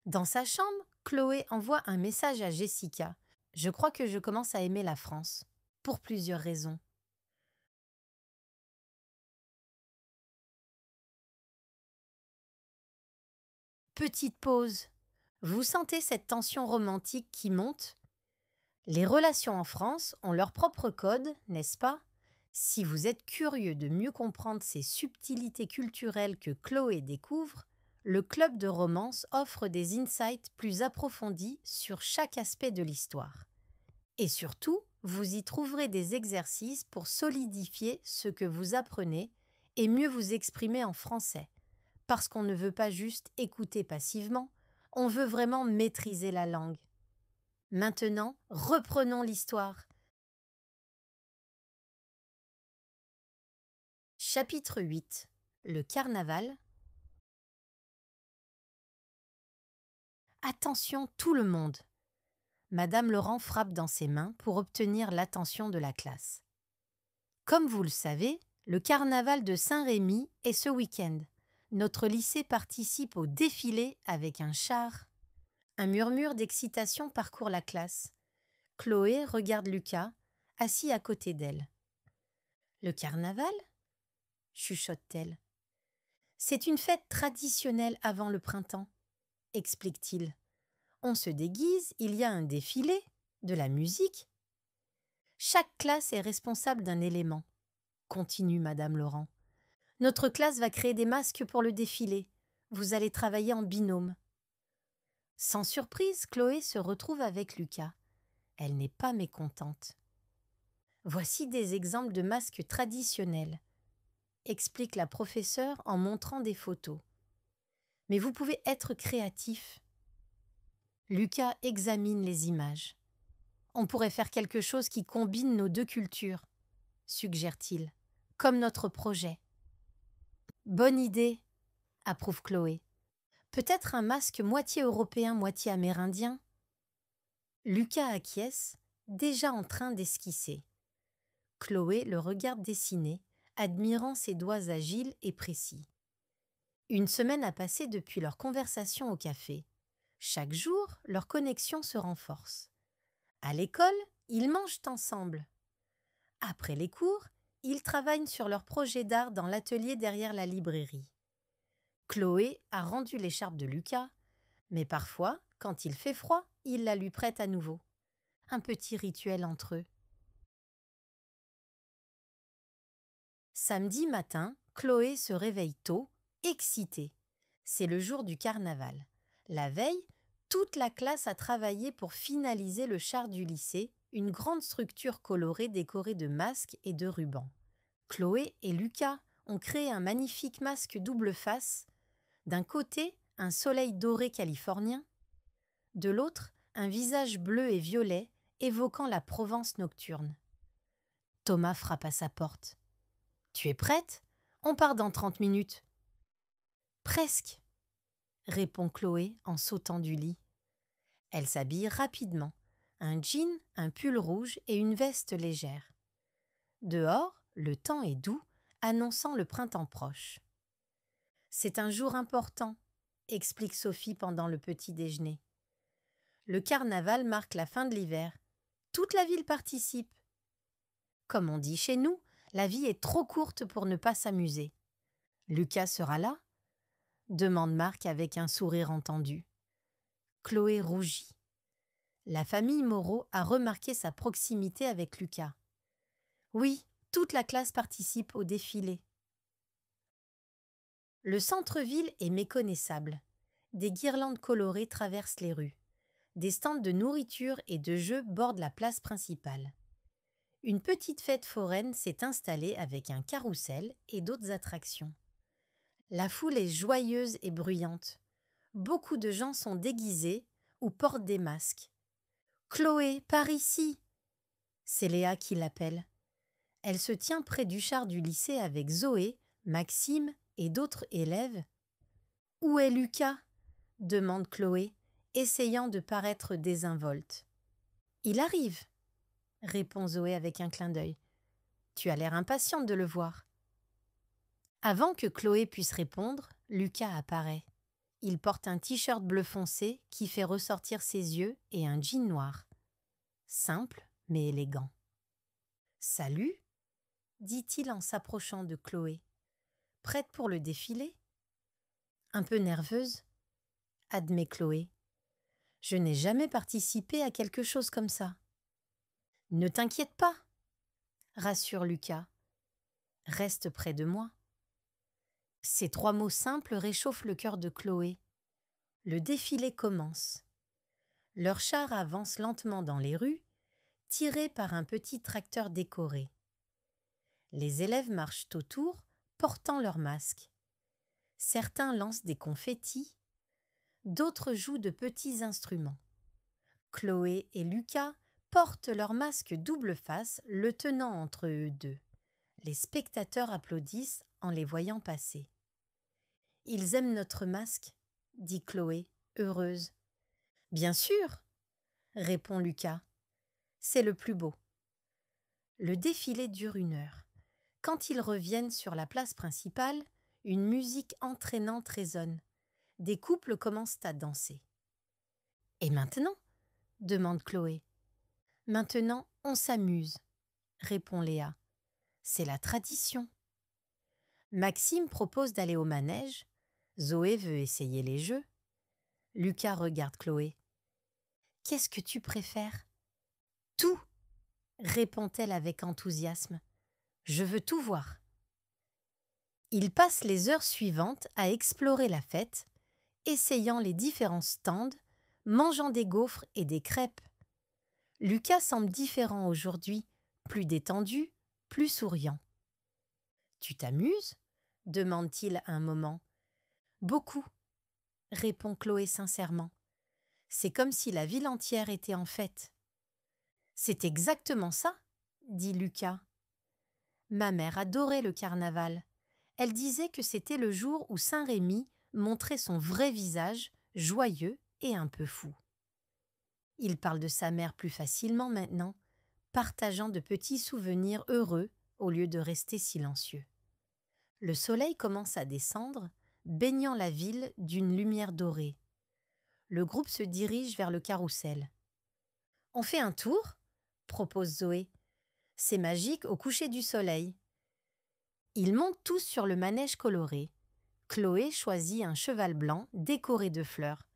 Dans sa chambre, Chloé envoie un message à Jessica. « Je crois que je commence à aimer la France, pour plusieurs raisons. » Petite pause. Vous sentez cette tension romantique qui monte ? Les relations en France ont leur propre code, n'est-ce pas ? Si vous êtes curieux de mieux comprendre ces subtilités culturelles que Chloé découvre, le club de romance offre des insights plus approfondis sur chaque aspect de l'histoire. Et surtout, vous y trouverez des exercices pour solidifier ce que vous apprenez et mieux vous exprimer en français. Parce qu'on ne veut pas juste écouter passivement, on veut vraiment maîtriser la langue. Maintenant, reprenons l'histoire. Chapitre 8. Le carnaval. Attention tout le monde. Madame Laurent frappe dans ses mains pour obtenir l'attention de la classe. Comme vous le savez, le carnaval de Saint-Rémy est ce week-end. Notre lycée participe au défilé avec un char. Un murmure d'excitation parcourt la classe. Chloé regarde Lucas, assis à côté d'elle. Le carnaval ? Chuchote-t-elle. C'est une fête traditionnelle avant le printemps, explique-t-il. On se déguise, il y a un défilé, de la musique. Chaque classe est responsable d'un élément, continue Madame Laurent. Notre classe va créer des masques pour le défilé. Vous allez travailler en binôme. Sans surprise, Chloé se retrouve avec Lucas. Elle n'est pas mécontente. Voici des exemples de masques traditionnels, explique la professeure en montrant des photos. Mais vous pouvez être créatif. Lucas examine les images. On pourrait faire quelque chose qui combine nos deux cultures, suggère-t-il, comme notre projet. Bonne idée, approuve Chloé. Peut-être un masque moitié européen, moitié amérindien ? Lucas acquiesce, déjà en train d'esquisser. Chloé le regarde dessiner, admirant ses doigts agiles et précis. Une semaine a passé depuis leur conversation au café. Chaque jour, leur connexion se renforce. À l'école, ils mangent ensemble. Après les cours, ils travaillent sur leur projet d'art dans l'atelier derrière la librairie. Chloé a rendu l'écharpe de Lucas, mais parfois, quand il fait froid, il la lui prête à nouveau. Un petit rituel entre eux. Samedi matin, Chloé se réveille tôt, excitée. C'est le jour du carnaval. La veille, toute la classe a travaillé pour finaliser le char du lycée, une grande structure colorée décorée de masques et de rubans. Chloé et Lucas ont créé un magnifique masque double face. D'un côté, un soleil doré californien. De l'autre, un visage bleu et violet évoquant la Provence nocturne. Thomas frappe à sa porte. « Tu es prête ? On part dans 30 minutes. » « Presque, » répond Chloé en sautant du lit. Elle s'habille rapidement, un jean, un pull rouge et une veste légère. Dehors, le temps est doux, annonçant le printemps proche. « C'est un jour important, » explique Sophie pendant le petit déjeuner. Le carnaval marque la fin de l'hiver. Toute la ville participe. Comme on dit chez nous, la vie est trop courte pour ne pas s'amuser. Lucas sera là ? Demande Marc avec un sourire entendu. Chloé rougit. La famille Moreau a remarqué sa proximité avec Lucas. Oui, toute la classe participe au défilé. Le centre-ville est méconnaissable. Des guirlandes colorées traversent les rues. Des stands de nourriture et de jeux bordent la place principale. Une petite fête foraine s'est installée avec un carrousel et d'autres attractions. La foule est joyeuse et bruyante. Beaucoup de gens sont déguisés ou portent des masques. « Chloé, par ici !» C'est Léa qui l'appelle. Elle se tient près du char du lycée avec Zoé, Maxime et d'autres élèves. « Où est Lucas ?» demande Chloé, essayant de paraître désinvolte. « Il arrive !» répond Zoé avec un clin d'œil. « Tu as l'air impatiente de le voir. » Avant que Chloé puisse répondre, Lucas apparaît. Il porte un t-shirt bleu foncé qui fait ressortir ses yeux et un jean noir. Simple, mais élégant. « Salut !» dit-il en s'approchant de Chloé. « Prête pour le défilé ?» Un peu nerveuse, admet Chloé. « Je n'ai jamais participé à quelque chose comme ça. »« Ne t'inquiète pas !» rassure Lucas. « Reste près de moi. » Ces 3 mots simples réchauffent le cœur de Chloé. Le défilé commence. Leur char avance lentement dans les rues, tiré par un petit tracteur décoré. Les élèves marchent autour, portant leurs masques. Certains lancent des confettis, d'autres jouent de petits instruments. Chloé et Lucas portent leur masque double face, le tenant entre eux deux. Les spectateurs applaudissent en les voyant passer. « Ils aiment notre masque », dit Chloé, heureuse. « Bien sûr !» répond Lucas. « C'est le plus beau. » Le défilé dure 1 heure. Quand ils reviennent sur la place principale, Une musique entraînante résonne. Des couples commencent à danser. « Et maintenant ?» demande Chloé. « Maintenant, on s'amuse », répond Léa. « C'est la tradition. » Maxime propose d'aller au manège. Zoé veut essayer les jeux. Lucas regarde Chloé. « Qu'est-ce que tu préfères ?»« Tout !» répond-elle avec enthousiasme. « Je veux tout voir. » Ils passent les heures suivantes à explorer la fête, essayant les différents stands, mangeant des gaufres et des crêpes. Lucas semble différent aujourd'hui, plus détendu, plus souriant. « Tu t'amuses ?» demande-t-il un moment. « Beaucoup », répond Chloé sincèrement. « C'est comme si la ville entière était en fête. »« C'est exactement ça, » dit Lucas. « Ma mère adorait le carnaval. Elle disait que c'était le jour où Saint-Rémy montrait son vrai visage, joyeux et un peu fou. » Il parle de sa mère plus facilement maintenant, partageant de petits souvenirs heureux au lieu de rester silencieux. Le soleil commence à descendre, baignant la ville d'une lumière dorée. Le groupe se dirige vers le carrousel. « On fait un tour ?» propose Zoé. « C'est magique au coucher du soleil. » Ils montent tous sur le manège coloré. Chloé choisit un cheval blanc décoré de fleurs.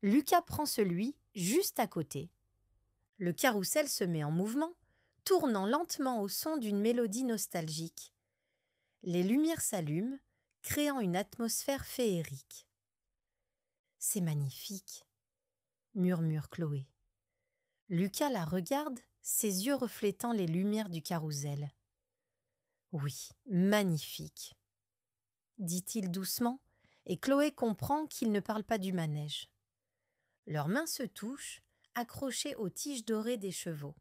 Lucas prend celui juste à côté. Le carrousel se met en mouvement, tournant lentement au son d'une mélodie nostalgique. Les lumières s'allument, créant une atmosphère féerique. « C'est magnifique », murmure Chloé. Lucas la regarde, ses yeux reflétant les lumières du carrousel. « Oui, magnifique », dit-il doucement, et Chloé comprend qu'il ne parle pas du manège. Leurs mains se touchent, accrochées aux tiges dorées des chevaux.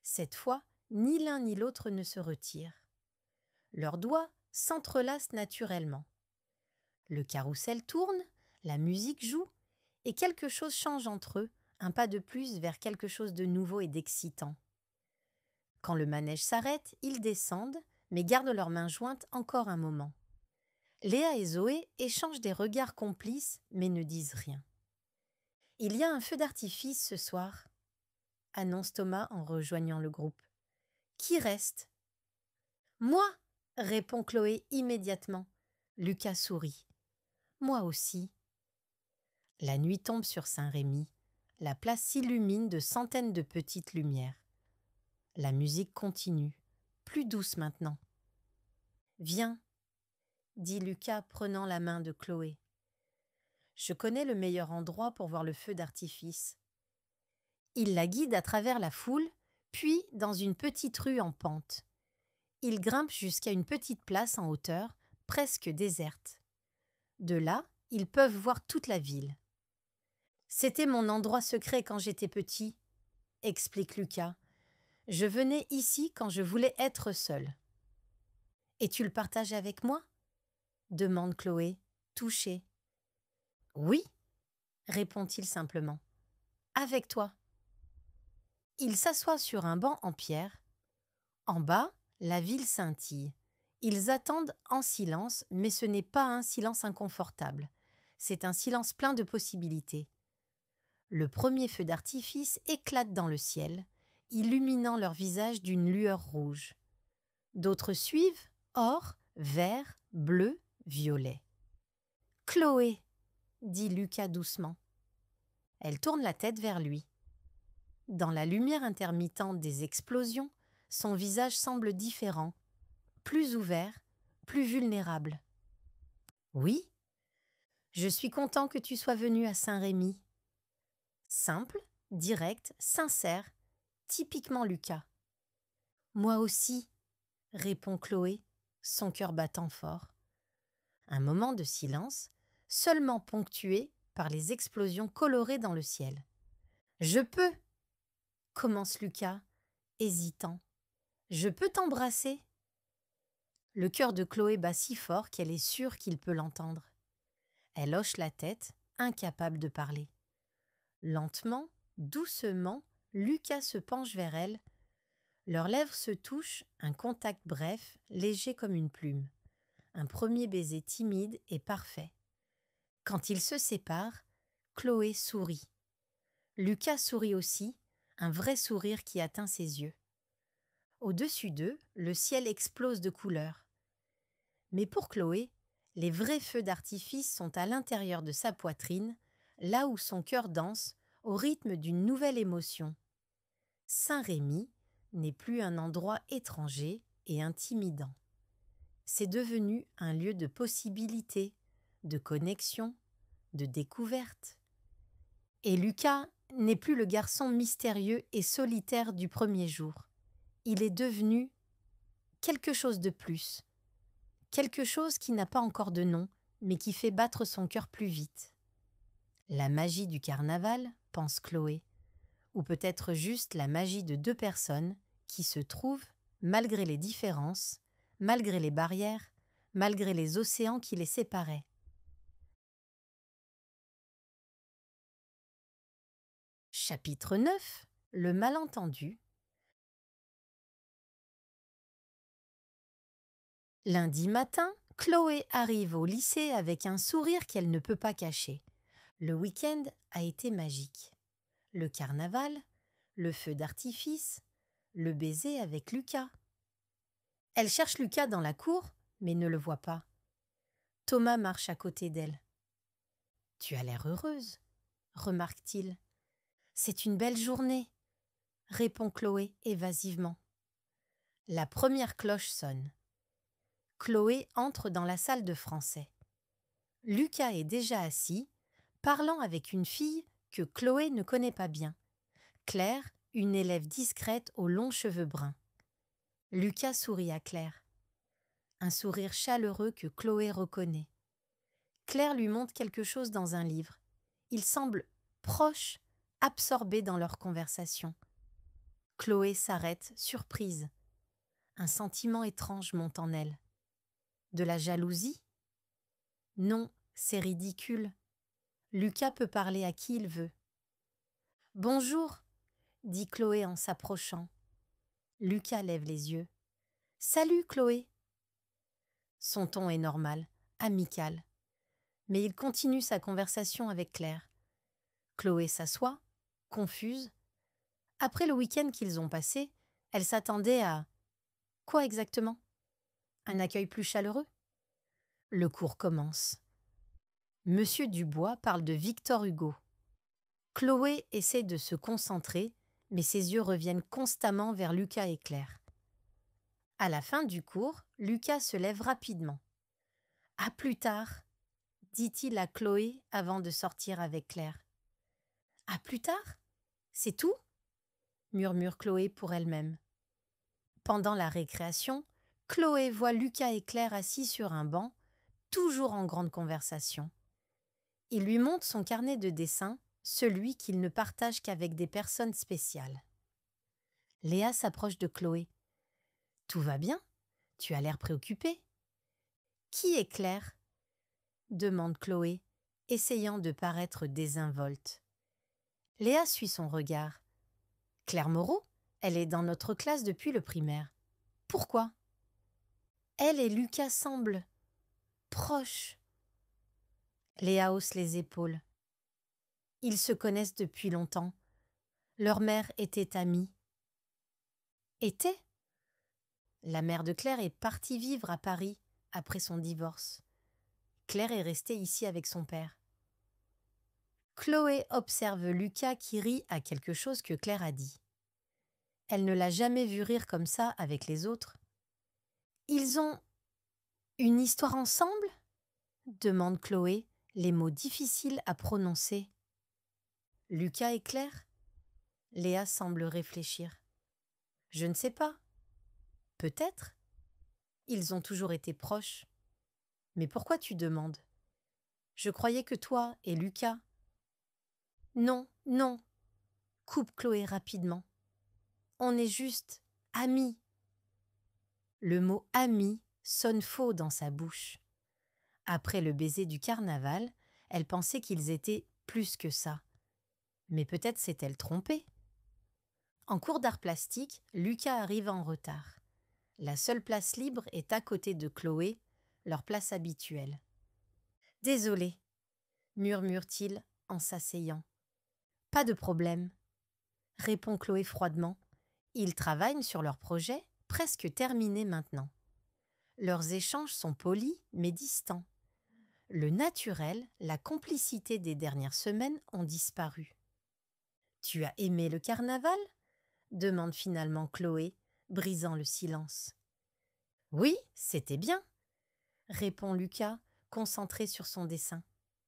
Cette fois, ni l'un ni l'autre ne se retirent. Leurs doigts s'entrelacent naturellement. Le carrousel tourne, la musique joue, et quelque chose change entre eux, un pas de plus vers quelque chose de nouveau et d'excitant. Quand le manège s'arrête, ils descendent, mais gardent leurs mains jointes encore un moment. Léa et Zoé échangent des regards complices, mais ne disent rien. « Il y a un feu d'artifice ce soir », annonce Thomas en rejoignant le groupe. « Qui reste ?»« Moi !» répond Chloé immédiatement. Lucas sourit. « Moi aussi. » La nuit tombe sur Saint-Rémy. La place s'illumine de centaines de petites lumières. La musique continue, plus douce maintenant. « Viens !» dit Lucas prenant la main de Chloé. « Je connais le meilleur endroit pour voir le feu d'artifice. » Il la guide à travers la foule, puis dans une petite rue en pente. Il grimpe jusqu'à une petite place en hauteur, presque déserte. De là, ils peuvent voir toute la ville. « C'était mon endroit secret quand j'étais petit, » explique Lucas. « Je venais ici quand je voulais être seul. »« Et tu le partages avec moi ?» demande Chloé, touchée. « Oui, » répond-il simplement. « Avec toi. » Il s'assoit sur un banc en pierre. En bas, la ville scintille. Ils attendent en silence, mais ce n'est pas un silence inconfortable. C'est un silence plein de possibilités. Le premier feu d'artifice éclate dans le ciel, illuminant leur visage d'une lueur rouge. D'autres suivent, or, vert, bleu, violet. « Chloé !» dit Lucas doucement. Elle tourne la tête vers lui. Dans la lumière intermittente des explosions, son visage semble différent, plus ouvert, plus vulnérable. « Oui, je suis content que tu sois venu à Saint-Rémy. » Simple, direct, sincère, typiquement Lucas. « Moi aussi, » répond Chloé, son cœur battant fort. Un moment de silence, seulement ponctué par les explosions colorées dans le ciel. « Je peux !» commence Lucas, hésitant. « Je peux t'embrasser ?» Le cœur de Chloé bat si fort qu'elle est sûre qu'il peut l'entendre. Elle hoche la tête, incapable de parler. Lentement, doucement, Lucas se penche vers elle. Leurs lèvres se touchent, un contact bref, léger comme une plume. un premier baiser timide et parfait. Quand ils se séparent, Chloé sourit. Lucas sourit aussi, un vrai sourire qui atteint ses yeux. Au-dessus d'eux, le ciel explose de couleurs. Mais pour Chloé, les vrais feux d'artifice sont à l'intérieur de sa poitrine, là où son cœur danse au rythme d'une nouvelle émotion. Saint-Rémy n'est plus un endroit étranger et intimidant. C'est devenu un lieu de possibilités, de connexion, de découverte. Et Lucas n'est plus le garçon mystérieux et solitaire du premier jour. Il est devenu quelque chose de plus, quelque chose qui n'a pas encore de nom, mais qui fait battre son cœur plus vite. La magie du carnaval, pense Chloé, ou peut-être juste la magie de deux personnes qui se trouvent malgré les différences, malgré les barrières, malgré les océans qui les séparaient. Chapitre 9. Le malentendu. Lundi matin, Chloé arrive au lycée avec un sourire qu'elle ne peut pas cacher. Le week-end a été magique. Le carnaval, le feu d'artifice, le baiser avec Lucas. Elle cherche Lucas dans la cour, mais ne le voit pas. Thomas marche à côté d'elle. « Tu as l'air heureuse, » remarque-t-il. « C'est une belle journée, » répond Chloé évasivement. La première cloche sonne. Chloé entre dans la salle de français. Lucas est déjà assis, parlant avec une fille que Chloé ne connaît pas bien. Claire, une élève discrète aux longs cheveux bruns. Lucas sourit à Claire. Un sourire chaleureux que Chloé reconnaît. Claire lui montre quelque chose dans un livre. Ils semblent proches, absorbés dans leur conversation. Chloé s'arrête, surprise. Un sentiment étrange monte en elle. De la jalousie ? Non, c'est ridicule. Lucas peut parler à qui il veut. « Bonjour », dit Chloé en s'approchant. Lucas lève les yeux. « Salut, Chloé !» Son ton est normal, amical. Mais il continue sa conversation avec Claire. Chloé s'assoit, confuse. Après le week-end qu'ils ont passé, elle s'attendait à… Quoi exactement ? Un accueil plus chaleureux ? Le cours commence. Monsieur Dubois parle de Victor Hugo. Chloé essaie de se concentrer, mais ses yeux reviennent constamment vers Lucas et Claire. À la fin du cours, Lucas se lève rapidement. « À plus tard », dit-il à Chloé avant de sortir avec Claire. « À plus tard ? C'est tout ?» murmure Chloé pour elle-même. Pendant la récréation, Chloé voit Lucas et Claire assis sur un banc, toujours en grande conversation. Il lui montre son carnet de dessin, celui qu'il ne partage qu'avec des personnes spéciales. Léa s'approche de Chloé. « Tout va bien ? Tu as l'air préoccupée. »« Qui est Claire ?» demande Chloé, essayant de paraître désinvolte. Léa suit son regard. « Claire Moreau ? Elle est dans notre classe depuis le primaire. Pourquoi ? » Elle et Lucas semblent proches. Léa hausse les épaules. Ils se connaissent depuis longtemps. Leur mère était amie. Était ? La mère de Claire est partie vivre à Paris après son divorce. Claire est restée ici avec son père. Chloé observe Lucas qui rit à quelque chose que Claire a dit. Elle ne l'a jamais vu rire comme ça avec les autres. « Ils ont une histoire ensemble ?» demande Chloé, les mots difficiles à prononcer. « Lucas et Claire ?» Léa semble réfléchir. « Je ne sais pas. Peut-être. Ils ont toujours été proches. Mais pourquoi tu demandes ? Je croyais que toi et Lucas… » « Non, non !» coupe Chloé rapidement. « On est juste amis. » Le mot « ami » sonne faux dans sa bouche. Après le baiser du carnaval, elle pensait qu'ils étaient plus que ça. Mais peut-être s'est-elle trompée. En cours d'art plastique, Lucas arrive en retard. La seule place libre est à côté de Chloé, leur place habituelle. « Désolé, murmure-t-il en s'asseyant. « Pas de problème, répond Chloé froidement. Ils travaillent sur leur projet, presque terminé maintenant. Leurs échanges sont polis mais distants. Le naturel, la complicité des dernières semaines ont disparu. « Tu as aimé le carnaval ?» demande finalement Chloé, brisant le silence. « Oui, c'était bien, » répond Lucas, concentré sur son dessin.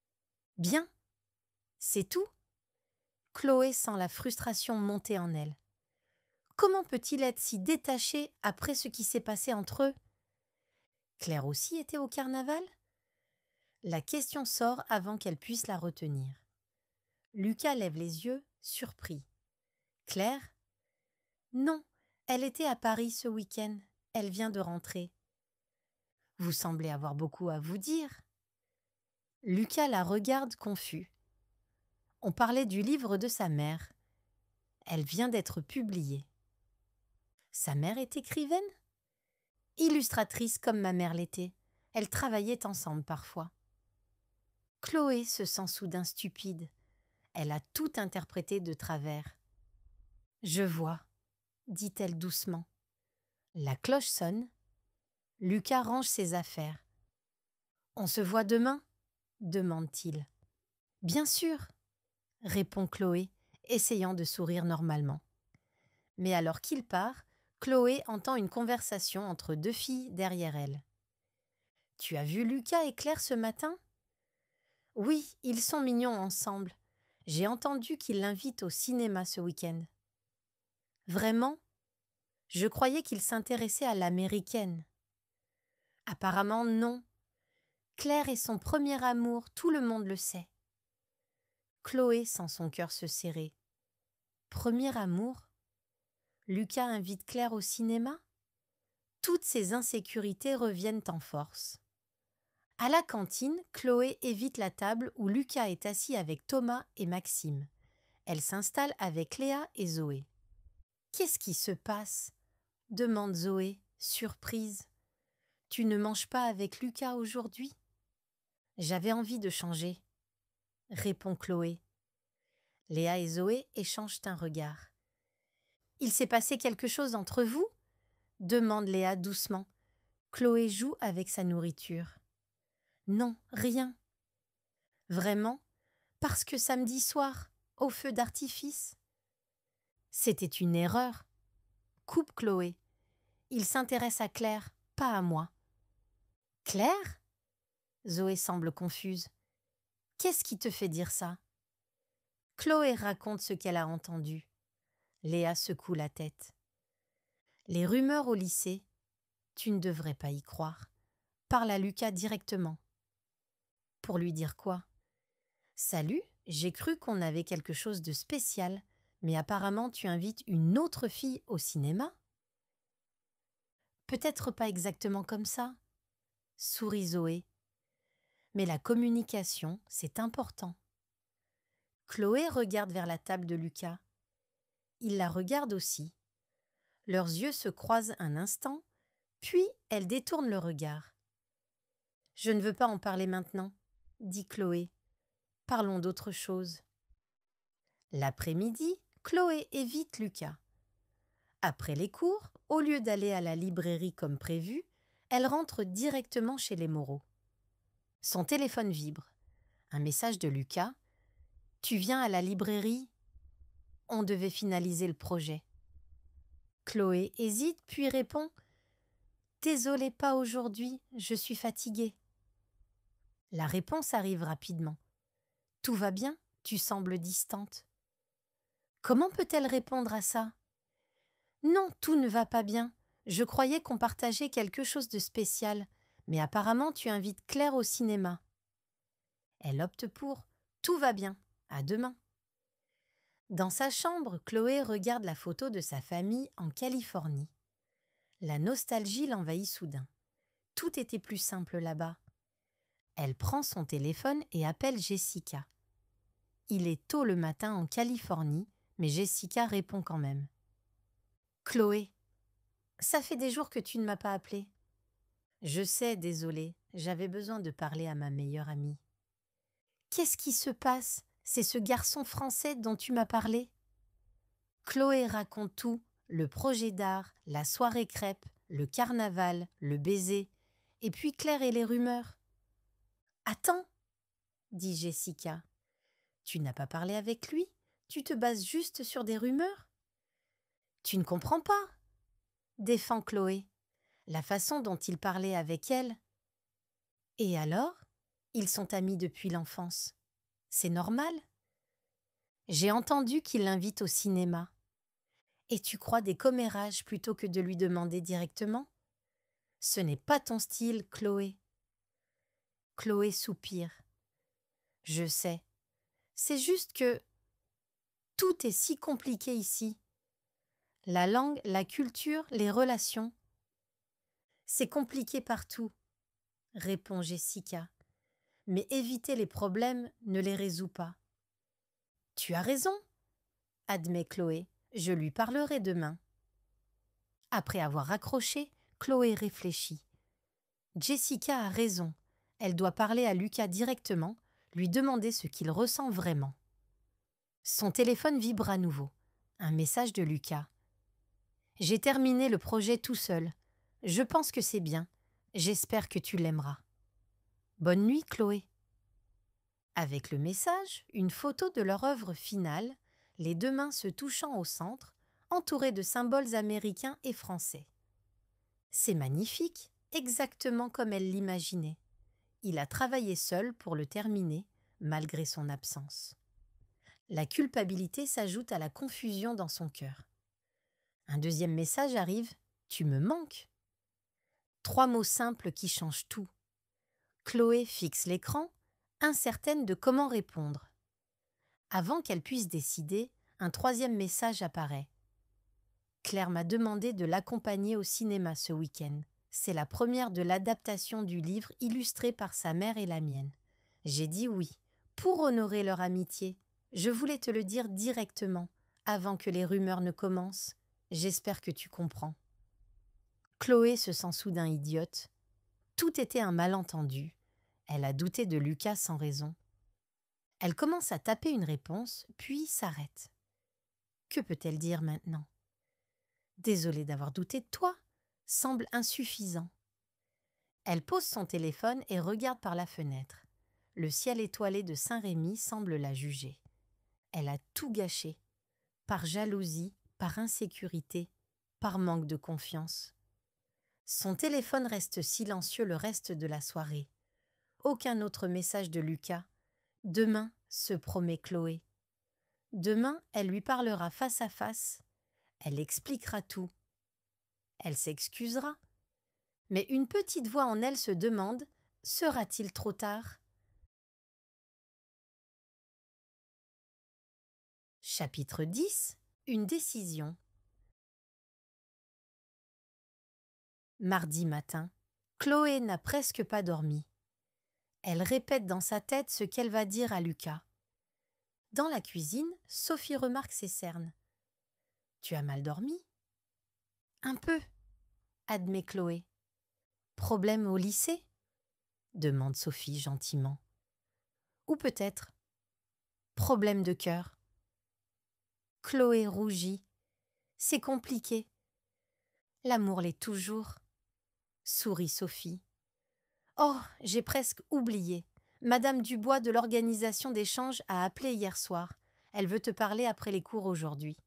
« Bien, c'est tout ?» Chloé sent la frustration monter en elle. Comment peut-il être si détaché après ce qui s'est passé entre eux? Claire aussi était au carnaval? La question sort avant qu'elle puisse la retenir. Lucas lève les yeux, surpris. Claire? Non, elle était à Paris ce week-end. Elle vient de rentrer. Vous semblez avoir beaucoup à vous dire. Lucas la regarde confus. On parlait du livre de sa mère. Elle vient d'être publiée. Sa mère est écrivaine? Illustratrice comme ma mère l'était. Elles travaillaient ensemble parfois. Chloé se sent soudain stupide. Elle a tout interprété de travers. « Je vois, » dit-elle doucement. La cloche sonne. Lucas range ses affaires. « On se voit demain ?» demande-t-il. « Bien sûr, » répond Chloé, essayant de sourire normalement. Mais alors qu'il part, Chloé entend une conversation entre deux filles derrière elle. « Tu as vu Lucas et Claire ce matin ?»« Oui, ils sont mignons ensemble. J'ai entendu qu'ils l'invitent au cinéma ce week-end. »« Vraiment ? Je croyais qu'ils s'intéressaient à l'américaine. »« Apparemment non. Claire est son premier amour, tout le monde le sait. » Chloé sent son cœur se serrer. Premier amour? Lucas invite Claire au cinéma? Toutes ses insécurités reviennent en force. À la cantine, Chloé évite la table où Lucas est assis avec Thomas et Maxime. Elle s'installe avec Léa et Zoé. « Qu'est-ce qui se passe ?» demande Zoé, surprise. « Tu ne manges pas avec Lucas aujourd'hui ?»« J'avais envie de changer, » répond Chloé. Léa et Zoé échangent un regard. « Il s'est passé quelque chose entre vous ?» demande Léa doucement. Chloé joue avec sa nourriture. « Non, rien. »« Vraiment ? Parce que samedi soir, au feu d'artifice ?» ?»« C'était une erreur. » Coupe Chloé. « Il s'intéresse à Claire, pas à moi. »« Claire ?» Zoé semble confuse. « Qu'est-ce qui te fait dire ça ?» Chloé raconte ce qu'elle a entendu. Léa secoue la tête. « Les rumeurs au lycée, tu ne devrais pas y croire. Parle à Lucas directement. » « Pour lui dire quoi ? » ?»« Salut, j'ai cru qu'on avait quelque chose de spécial, mais apparemment tu invites une autre fille au cinéma. » « Peut-être pas exactement comme ça, » sourit Zoé. « Mais la communication, c'est important. » Chloé regarde vers la table de Lucas. Il la regarde aussi. Leurs yeux se croisent un instant, puis elle détourne le regard. « Je ne veux pas en parler maintenant, » dit Chloé. « Parlons d'autre chose. » L'après-midi, Chloé évite Lucas. Après les cours, au lieu d'aller à la librairie comme prévu, elle rentre directement chez les Moreau. Son téléphone vibre. Un message de Lucas. « Tu viens à la librairie ? On devait finaliser le projet. » Chloé hésite puis répond « Désolée, pas aujourd'hui, je suis fatiguée. » La réponse arrive rapidement. « Tout va bien, tu sembles distante. » Comment peut-elle répondre à ça ? Non, tout ne va pas bien. Je croyais qu'on partageait quelque chose de spécial, mais apparemment tu invites Claire au cinéma. Elle opte pour « Tout va bien, à demain. » Dans sa chambre, Chloé regarde la photo de sa famille en Californie. La nostalgie l'envahit soudain. Tout était plus simple là-bas. Elle prend son téléphone et appelle Jessica. Il est tôt le matin en Californie, mais Jessica répond quand même. « Chloé, ça fait des jours que tu ne m'as pas appelée. » Je sais, désolée, j'avais besoin de parler à ma meilleure amie. Qu'est-ce qui se passe? C'est ce garçon français dont tu m'as parlé? Chloé raconte tout, le projet d'art, la soirée crêpe, le carnaval, le baiser, et puis Claire et les rumeurs. Attends, dit Jessica. Tu n'as pas parlé avec lui? Tu te bases juste sur des rumeurs? Tu ne comprends pas, défend Chloé, la façon dont il parlait avec elle. Et alors? Ils sont amis depuis l'enfance. C'est normal? J'ai entendu qu'il l'invite au cinéma. Et tu crois des commérages plutôt que de lui demander directement? Ce n'est pas ton style, Chloé. Chloé soupire. Je sais. C'est juste que tout est si compliqué ici. La langue, la culture, les relations. C'est compliqué partout, répond Jessica. Mais éviter les problèmes ne les résout pas. Tu as raison, admet Chloé. Je lui parlerai demain. Après avoir raccroché, Chloé réfléchit. Jessica a raison. Elle doit parler à Lucas directement, lui demander ce qu'il ressent vraiment. Son téléphone vibre à nouveau. Un message de Lucas. J'ai terminé le projet tout seul. Je pense que c'est bien. J'espère que tu l'aimeras. Bonne nuit, Chloé. Avec le message, une photo de leur œuvre finale, les deux mains se touchant au centre, entourées de symboles américains et français. C'est magnifique, exactement comme elle l'imaginait. Il a travaillé seul pour le terminer, malgré son absence. La culpabilité s'ajoute à la confusion dans son cœur. Un deuxième message arrive. « Tu me manques ». 3 mots simples qui changent tout. Chloé fixe l'écran, incertaine de comment répondre. Avant qu'elle puisse décider, un 3e message apparaît. Claire m'a demandé de l'accompagner au cinéma ce week-end. C'est la première de l'adaptation du livre illustré par sa mère et la mienne. J'ai dit oui, pour honorer leur amitié. Je voulais te le dire directement, avant que les rumeurs ne commencent. J'espère que tu comprends. Chloé se sent soudain idiote. Tout était un malentendu. Elle a douté de Lucas sans raison. Elle commence à taper une réponse, puis s'arrête. Que peut-elle dire maintenant? Désolée d'avoir douté de toi, semble insuffisant. Elle pose son téléphone et regarde par la fenêtre. Le ciel étoilé de Saint-Rémy semble la juger. Elle a tout gâché, par jalousie, par insécurité, par manque de confiance. Son téléphone reste silencieux le reste de la soirée. Aucun autre message de Lucas. Demain, se promet Chloé. Demain, elle lui parlera face à face. Elle expliquera tout. Elle s'excusera. Mais une petite voix en elle se demande « Sera-t-il trop tard ?» Chapitre 10. Une décision. Mardi matin, Chloé n'a presque pas dormi. Elle répète dans sa tête ce qu'elle va dire à Lucas. Dans la cuisine, Sophie remarque ses cernes. « Tu as mal dormi ?»« Un peu, » admet Chloé. « Problème au lycée ?» demande Sophie gentiment. « Ou peut-être problème de cœur ?» Chloé rougit. « C'est compliqué. » « L'amour l'est toujours, » sourit Sophie. « Oh, j'ai presque oublié. Madame Dubois de l'organisation d'échange a appelé hier soir. Elle veut te parler après les cours aujourd'hui. »«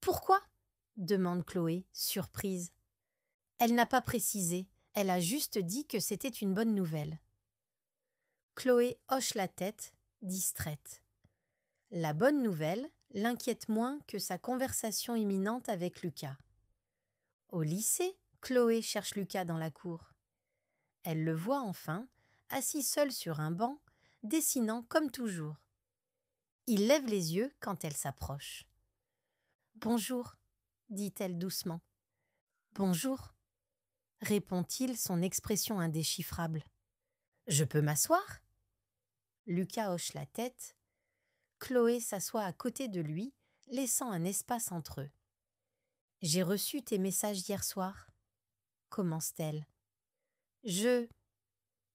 Pourquoi ?» demande Chloé, surprise. Elle n'a pas précisé, elle a juste dit que c'était une bonne nouvelle. Chloé hoche la tête, distraite. La bonne nouvelle l'inquiète moins que sa conversation imminente avec Lucas. Au lycée, Chloé cherche Lucas dans la cour. Elle le voit enfin, assis seul sur un banc, dessinant comme toujours. Il lève les yeux quand elle s'approche. « Bonjour, » dit-elle doucement. « Bonjour, » répond-il, son expression indéchiffrable. « Je peux m'asseoir ?» Lucas hoche la tête. Chloé s'assoit à côté de lui, laissant un espace entre eux. « J'ai reçu tes messages hier soir, » commence-t-elle. Je...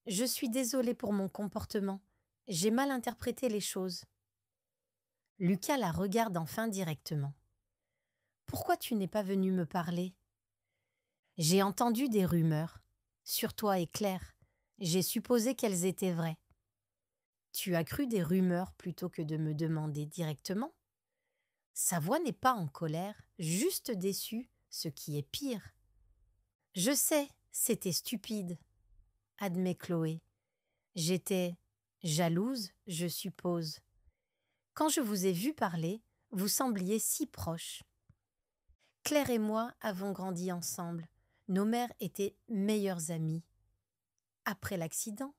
Je suis désolée pour mon comportement. J'ai mal interprété les choses. Lucas la regarde enfin directement. Pourquoi tu n'es pas venu me parler? J'ai entendu des rumeurs. Sur toi et Claire. J'ai supposé qu'elles étaient vraies. Tu as cru des rumeurs plutôt que de me demander directement? Sa voix n'est pas en colère, juste déçue, ce qui est pire. Je sais, c'était stupide, admet Chloé. J'étais jalouse, je suppose. Quand je vous ai vu parler, vous sembliez si proches. Claire et moi avons grandi ensemble. Nos mères étaient meilleures amies. Après l'accident,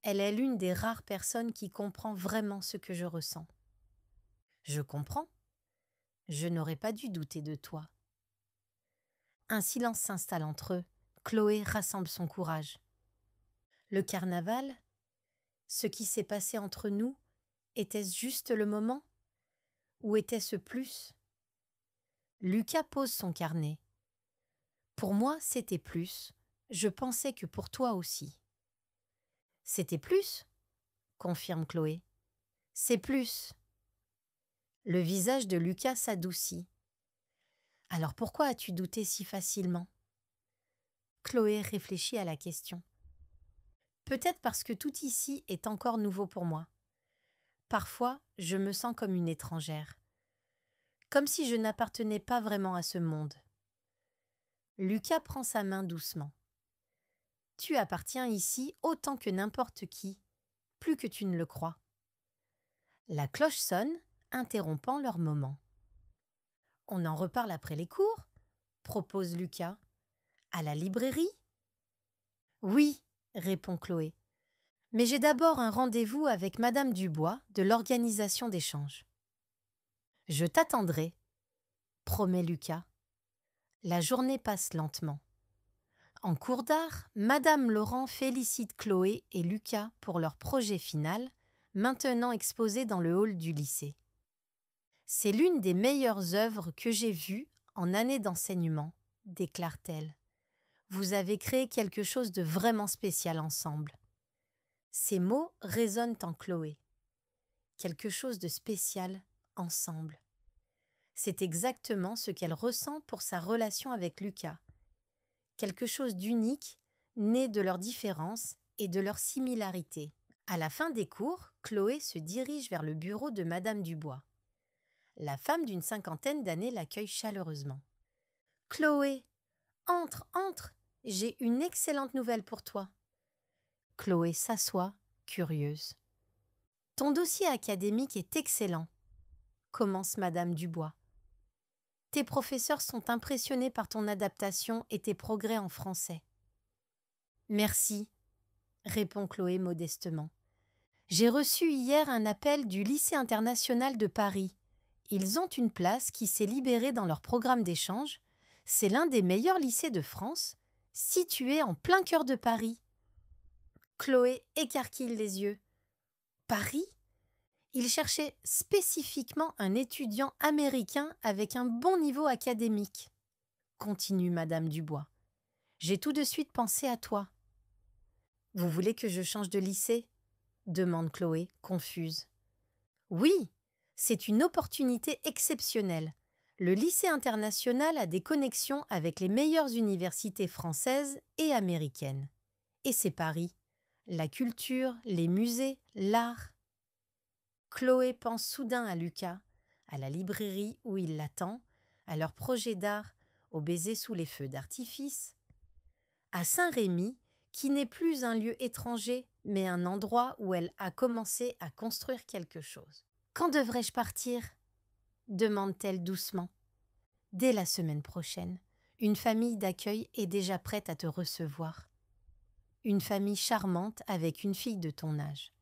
elle est l'une des rares personnes qui comprend vraiment ce que je ressens. Je comprends. Je n'aurais pas dû douter de toi. Un silence s'installe entre eux. Chloé rassemble son courage. Le carnaval, ce qui s'est passé entre nous, était-ce juste le moment? Ou était-ce plus? Lucas pose son carnet. Pour moi, c'était plus. Je pensais que pour toi aussi. C'était plus? Confirme Chloé. C'est plus. Le visage de Lucas s'adoucit. Alors pourquoi as-tu douté si facilement? Chloé réfléchit à la question. Peut-être parce que tout ici est encore nouveau pour moi. Parfois, je me sens comme une étrangère. Comme si je n'appartenais pas vraiment à ce monde. Lucas prend sa main doucement. Tu appartiens ici autant que n'importe qui, plus que tu ne le crois. La cloche sonne, interrompant leur moment. On en reparle après les cours, propose Lucas. À la librairie? Oui, répond Chloé. Mais j'ai d'abord un rendez-vous avec Madame Dubois de l'organisation d'échanges. Je t'attendrai, promet Lucas. La journée passe lentement. En cours d'art, Madame Laurent félicite Chloé et Lucas pour leur projet final, maintenant exposé dans le hall du lycée. C'est l'une des meilleures œuvres que j'ai vues en année d'enseignement, déclare-t-elle. Vous avez créé quelque chose de vraiment spécial ensemble. Ces mots résonnent en Chloé. Quelque chose de spécial ensemble. C'est exactement ce qu'elle ressent pour sa relation avec Lucas. Quelque chose d'unique, né de leurs différences et de leurs similarités. À la fin des cours, Chloé se dirige vers le bureau de Madame Dubois. La femme d'une cinquantaine d'années l'accueille chaleureusement. « Chloé, entre, entre, j'ai une excellente nouvelle pour toi. » Chloé s'assoit, curieuse. « Ton dossier académique est excellent, » commence Madame Dubois. « Tes professeurs sont impressionnés par ton adaptation et tes progrès en français. »« Merci, » répond Chloé modestement. « J'ai reçu hier un appel du Lycée international de Paris. Ils ont une place qui s'est libérée dans leur programme d'échange. C'est l'un des meilleurs lycées de France, situé en plein cœur de Paris. » Chloé écarquille les yeux. « Paris ?» Il cherchait spécifiquement un étudiant américain avec un bon niveau académique, continue Madame Dubois. J'ai tout de suite pensé à toi. Vous voulez que je change de lycée? Demande Chloé, confuse. Oui, c'est une opportunité exceptionnelle. Le lycée international a des connexions avec les meilleures universités françaises et américaines. Et c'est Paris. La culture, les musées, l'art. Chloé pense soudain à Lucas, à la librairie où il l'attend, à leur projet d'art, au baiser sous les feux d'artifice, à Saint-Rémy, qui n'est plus un lieu étranger, mais un endroit où elle a commencé à construire quelque chose. « Quand devrais-je partir ?» demande-t-elle doucement. « Dès la semaine prochaine. Une famille d'accueil est déjà prête à te recevoir. Une famille charmante avec une fille de ton âge. »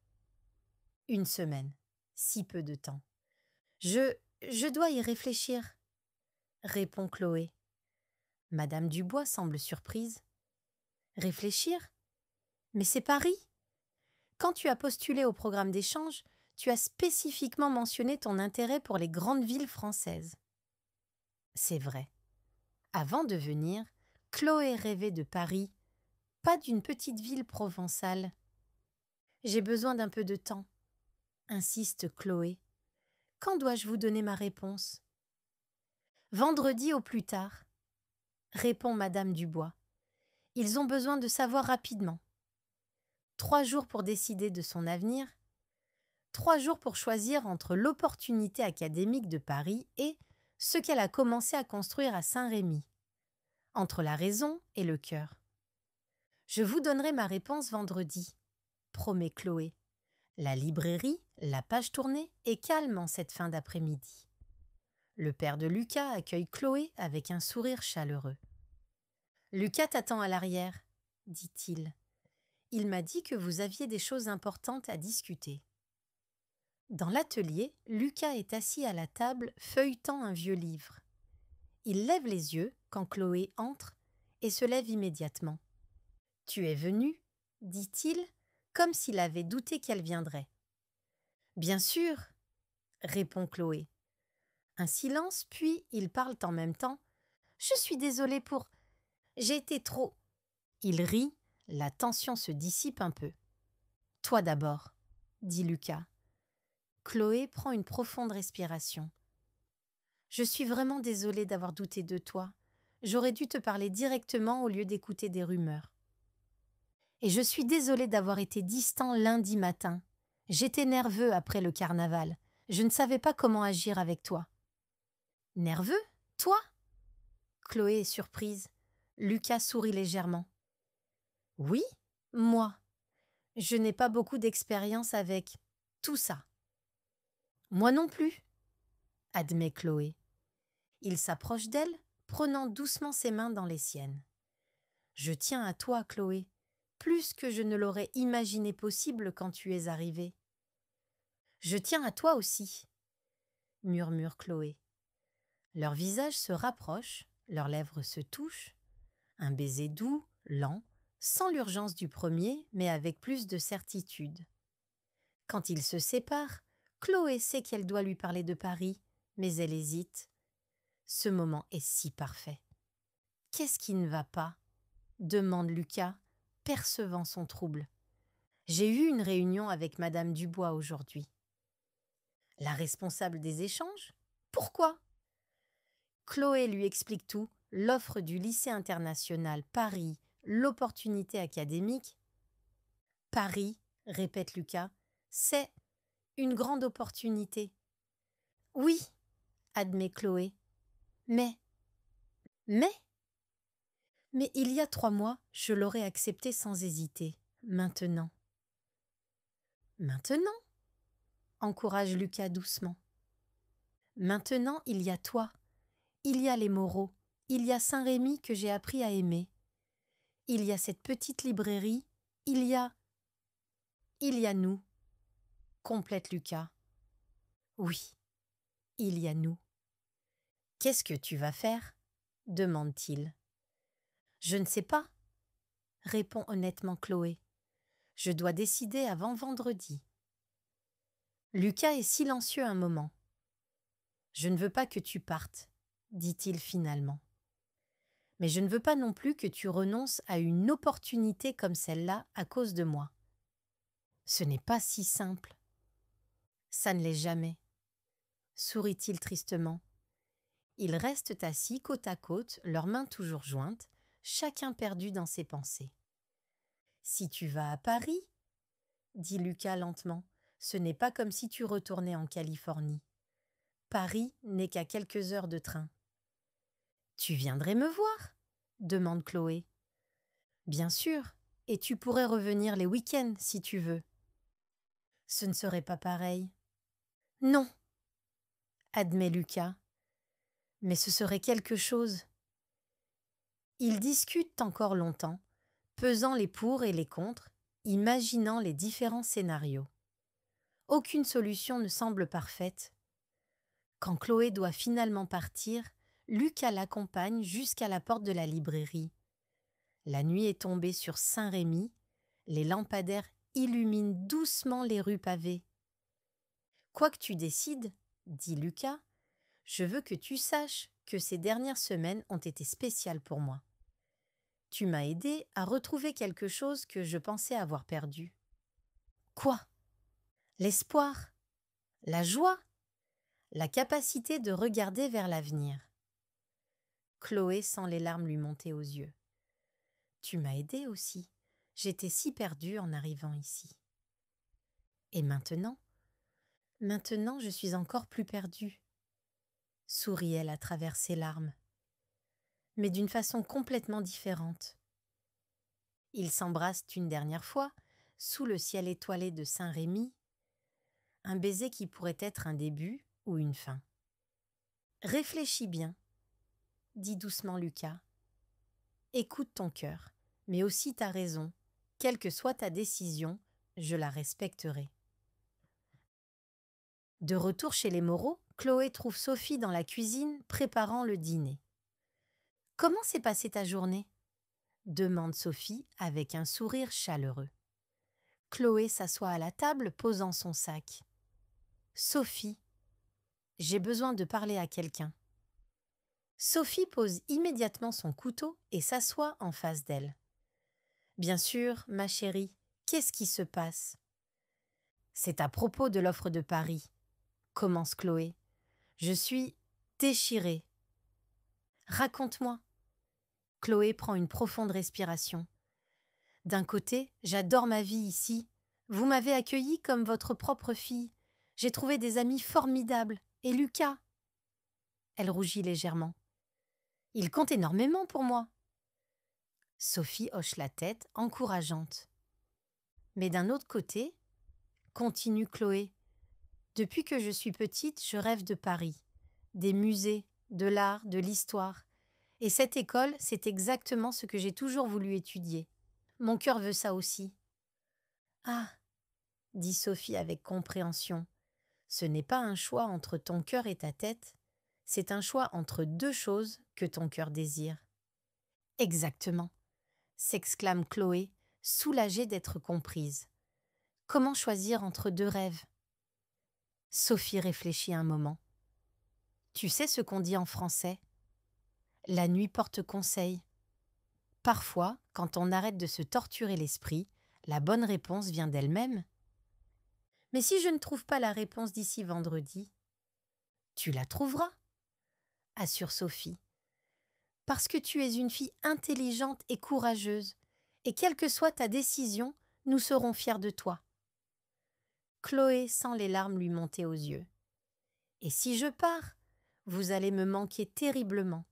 Une semaine. Si peu de temps. Je dois y réfléchir, répond Chloé. Madame Dubois semble surprise. Réfléchir? Mais c'est Paris. Quand tu as postulé au programme d'échange, tu as spécifiquement mentionné ton intérêt pour les grandes villes françaises. C'est vrai. Avant de venir, Chloé rêvait de Paris, pas d'une petite ville provençale. J'ai besoin d'un peu de temps, insiste Chloé. Quand dois-je vous donner ma réponse? Vendredi au plus tard, répond Madame Dubois. Ils ont besoin de savoir rapidement. 3 jours pour décider de son avenir, 3 jours pour choisir entre l'opportunité académique de Paris et ce qu'elle a commencé à construire à Saint-Rémy, entre la raison et le cœur. Je vous donnerai ma réponse vendredi, promet Chloé. La librairie, la page tournée, est calme en cette fin d'après-midi. Le père de Lucas accueille Chloé avec un sourire chaleureux. Lucas t'attend à l'arrière, dit-il. Il m'a dit que vous aviez des choses importantes à discuter. Dans l'atelier, Lucas est assis à la table feuilletant un vieux livre. Il lève les yeux quand Chloé entre et se lève immédiatement. « Tu es venu ?» dit-il, comme s'il avait douté qu'elle viendrait. « Bien sûr !» répond Chloé. Un silence, puis ils parlent en même temps. « Je suis désolée pour... J'ai été trop... » Il rit, la tension se dissipe un peu. « Toi d'abord, » dit Lucas. Chloé prend une profonde respiration. « Je suis vraiment désolée d'avoir douté de toi. J'aurais dû te parler directement au lieu d'écouter des rumeurs. Et je suis désolée d'avoir été distant lundi matin. J'étais nerveux après le carnaval. Je ne savais pas comment agir avec toi. » « Nerveux? Toi ?» Chloé est surprise. Lucas sourit légèrement. « Oui, moi. Je n'ai pas beaucoup d'expérience avec tout ça. »« Moi non plus, » admet Chloé. Il s'approche d'elle, prenant doucement ses mains dans les siennes. « Je tiens à toi, Chloé, plus que je ne l'aurais imaginé possible quand tu es arrivée. »« Je tiens à toi aussi, » murmure Chloé. Leurs visages se rapprochent, leurs lèvres se touchent. Un baiser doux, lent, sans l'urgence du premier, mais avec plus de certitude. Quand ils se séparent, Chloé sait qu'elle doit lui parler de Paris, mais elle hésite. Ce moment est si parfait. « Qu'est-ce qui ne va pas ?» demande Lucas, percevant son trouble. « J'ai eu une réunion avec Madame Dubois aujourd'hui. »« La responsable des échanges ? Pourquoi ?» Chloé lui explique tout, l'offre du lycée international Paris, l'opportunité académique. « Paris, » répète Lucas, « c'est une grande opportunité. »« Oui, » admet Chloé. « Mais il y a 3 mois, je l'aurais accepté sans hésiter. Maintenant. »« Maintenant ?» encourage Lucas doucement. « Maintenant, il y a toi. Il y a les Moreau. Il y a Saint-Rémy que j'ai appris à aimer. Il y a cette petite librairie. Il y a nous, » complète Lucas. « Oui, il y a nous. »« Qu'est-ce que tu vas faire ?» demande-t-il. « Je ne sais pas, » répond honnêtement Chloé. « Je dois décider avant vendredi. » Lucas est silencieux un moment. « Je ne veux pas que tu partes, » dit-il finalement. « Mais je ne veux pas non plus que tu renonces à une opportunité comme celle-là à cause de moi. Ce n'est pas si simple. »« Ça ne l'est jamais, » sourit-il tristement. Ils restent assis côte à côte, leurs mains toujours jointes, chacun perdu dans ses pensées. « Si tu vas à Paris, » dit Lucas lentement, « ce n'est pas comme si tu retournais en Californie. Paris n'est qu'à quelques heures de train. »« Tu viendrais me voir ?» demande Chloé. « Bien sûr, et tu pourrais revenir les week-ends si tu veux. »« Ce ne serait pas pareil. »« Non, » admet Lucas. « Mais ce serait quelque chose. » Ils discutent encore longtemps, pesant les pour et les contre, imaginant les différents scénarios. Aucune solution ne semble parfaite. Quand Chloé doit finalement partir, Lucas l'accompagne jusqu'à la porte de la librairie. La nuit est tombée sur Saint-Rémy, les lampadaires illuminent doucement les rues pavées. « Quoi que tu décides, » dit Lucas, « je veux que tu saches que ces dernières semaines ont été spéciales pour moi. Tu m'as aidé à retrouver quelque chose que je pensais avoir perdu. Quoi? L'espoir, la joie, la capacité de regarder vers l'avenir. Chloé sent les larmes lui monter aux yeux. Tu m'as aidé aussi. J'étais si perdue en arrivant ici. Et maintenant? Maintenant, je suis encore plus perdue. Sourit-elle à travers ses larmes, mais d'une façon complètement différente. Ils s'embrassent une dernière fois, sous le ciel étoilé de Saint-Rémy, un baiser qui pourrait être un début ou une fin. Réfléchis bien, dit doucement Lucas. Écoute ton cœur, mais aussi ta raison. Quelle que soit ta décision, je la respecterai. De retour chez les Moreau, Chloé trouve Sophie dans la cuisine préparant le dîner. « Comment s'est passée ta journée ?» demande Sophie avec un sourire chaleureux. Chloé s'assoit à la table posant son sac. « Sophie, j'ai besoin de parler à quelqu'un. » Sophie pose immédiatement son couteau et s'assoit en face d'elle. « Bien sûr, ma chérie, qu'est-ce qui se passe ?»« C'est à propos de l'offre de Paris, » commence Chloé. « Je suis déchirée. »« Raconte-moi. » Chloé prend une profonde respiration. « D'un côté, j'adore ma vie ici. Vous m'avez accueillie comme votre propre fille. J'ai trouvé des amis formidables. Et Lucas ?» Elle rougit légèrement. « Il compte énormément pour moi. » Sophie hoche la tête, encourageante. « Mais d'un autre côté, continue Chloé, depuis que je suis petite, je rêve de Paris, des musées, de l'art, de l'histoire. Et cette école, c'est exactement ce que j'ai toujours voulu étudier. Mon cœur veut ça aussi. »« Ah !» dit Sophie avec compréhension. « Ce n'est pas un choix entre ton cœur et ta tête, c'est un choix entre deux choses que ton cœur désire. »« Exactement !» s'exclame Chloé, soulagée d'être comprise. « Comment choisir entre deux rêves ?» Sophie réfléchit un moment. « Tu sais ce qu'on dit en français ? La nuit porte conseil. Parfois, quand on arrête de se torturer l'esprit, la bonne réponse vient d'elle-même. Mais si je ne trouve pas la réponse d'ici vendredi, tu la trouveras, assure Sophie. Parce que tu es une fille intelligente et courageuse, et quelle que soit ta décision, nous serons fiers de toi. » Chloé sent les larmes lui monter aux yeux. « Et si je pars, vous allez me manquer terriblement. »«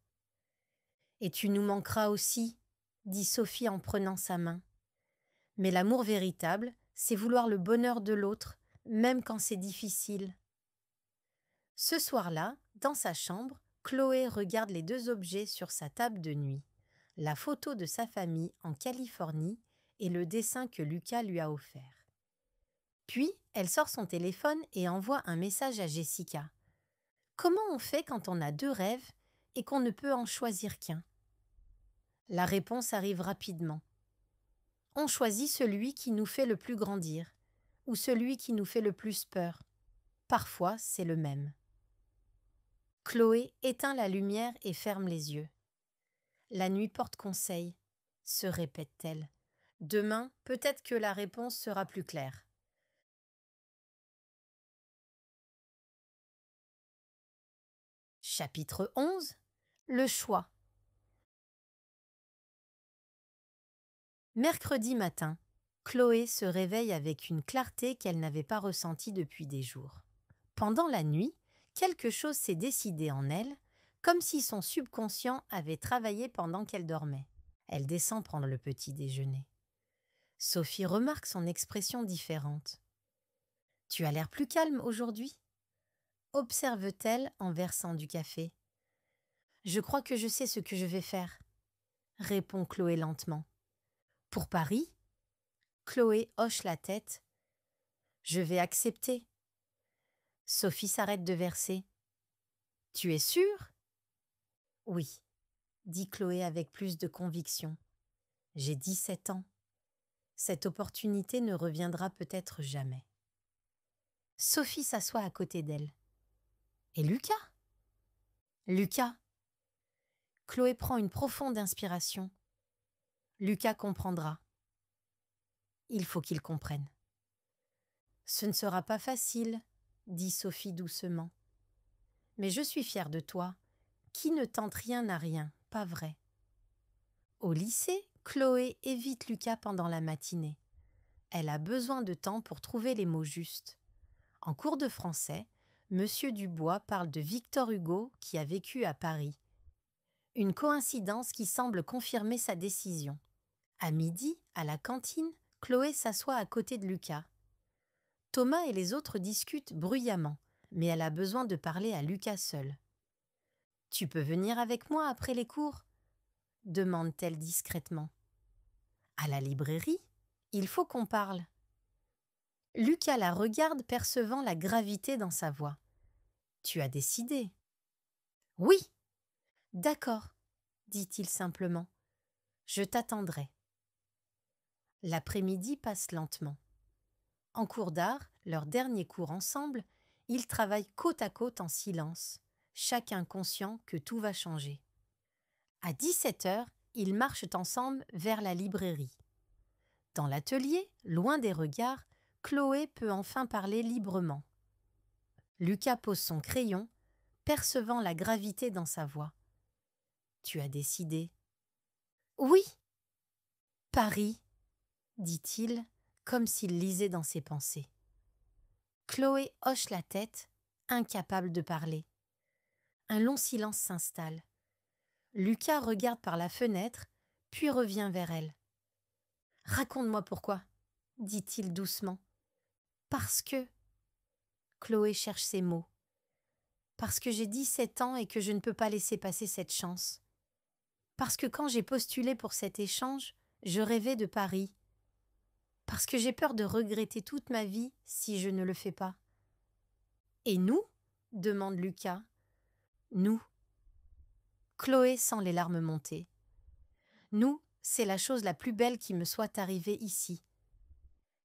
Et tu nous manqueras aussi, » dit Sophie en prenant sa main. « Mais l'amour véritable, c'est vouloir le bonheur de l'autre, même quand c'est difficile. » Ce soir-là, dans sa chambre, Chloé regarde les deux objets sur sa table de nuit, la photo de sa famille en Californie et le dessin que Lucas lui a offert. Puis, elle sort son téléphone et envoie un message à Jessica. Comment on fait quand on a deux rêves et qu'on ne peut en choisir qu'un ? La réponse arrive rapidement. On choisit celui qui nous fait le plus grandir, ou celui qui nous fait le plus peur. Parfois, c'est le même. Chloé éteint la lumière et ferme les yeux. La nuit porte conseil, se répète-t-elle. Demain, peut-être que la réponse sera plus claire. Chapitre 11. Le choix. Mercredi matin, Chloé se réveille avec une clarté qu'elle n'avait pas ressentie depuis des jours. Pendant la nuit, quelque chose s'est décidé en elle, comme si son subconscient avait travaillé pendant qu'elle dormait. Elle descend prendre le petit déjeuner. Sophie remarque son expression différente. « Tu as l'air plus calme aujourd'hui ?» observe-t-elle en versant du café. « Je crois que je sais ce que je vais faire, » répond Chloé lentement. « Pour Paris ?» Chloé hoche la tête. « Je vais accepter. » Sophie s'arrête de verser. « Tu es sûre ? » ?»« Oui, » dit Chloé avec plus de conviction. « J'ai 17 ans. Cette opportunité ne reviendra peut-être jamais. » Sophie s'assoit à côté d'elle. « Et Lucas ?»« Lucas ?» Chloé prend une profonde inspiration. Lucas comprendra. Il faut qu'il comprenne. Ce ne sera pas facile, dit Sophie doucement. Mais je suis fière de toi. Qui ne tente rien n'a rien, pas vrai? Au lycée, Chloé évite Lucas pendant la matinée. Elle a besoin de temps pour trouver les mots justes. En cours de français, Monsieur Dubois parle de Victor Hugo qui a vécu à Paris. Une coïncidence qui semble confirmer sa décision. À midi, à la cantine, Chloé s'assoit à côté de Lucas. Thomas et les autres discutent bruyamment, mais elle a besoin de parler à Lucas seul. « Tu peux venir avec moi après les cours ?» demande-t-elle discrètement. « À la librairie, il faut qu'on parle. » Lucas la regarde percevant la gravité dans sa voix. « Tu as décidé ?»« Oui. »« D'accord, » dit-il simplement. « Je t'attendrai. » L'après-midi passe lentement. En cours d'art, leur dernier cours ensemble, ils travaillent côte à côte en silence, chacun conscient que tout va changer. À 17h, ils marchent ensemble vers la librairie. Dans l'atelier, loin des regards, Chloé peut enfin parler librement. Lucas pose son crayon, percevant la gravité dans sa voix. « Tu as décidé ?»« Oui. »« Paris, » dit-il, comme s'il lisait dans ses pensées. Chloé hoche la tête, incapable de parler. Un long silence s'installe. Lucas regarde par la fenêtre, puis revient vers elle. « Raconte-moi pourquoi, » dit-il doucement. « Parce que… » Chloé cherche ses mots. « Parce que j'ai 17 ans et que je ne peux pas laisser passer cette chance. Parce que quand j'ai postulé pour cet échange, je rêvais de Paris. Parce que j'ai peur de regretter toute ma vie si je ne le fais pas. »« Et nous ?» demande Lucas. « Nous. » Chloé sent les larmes monter. « Nous, c'est la chose la plus belle qui me soit arrivée ici.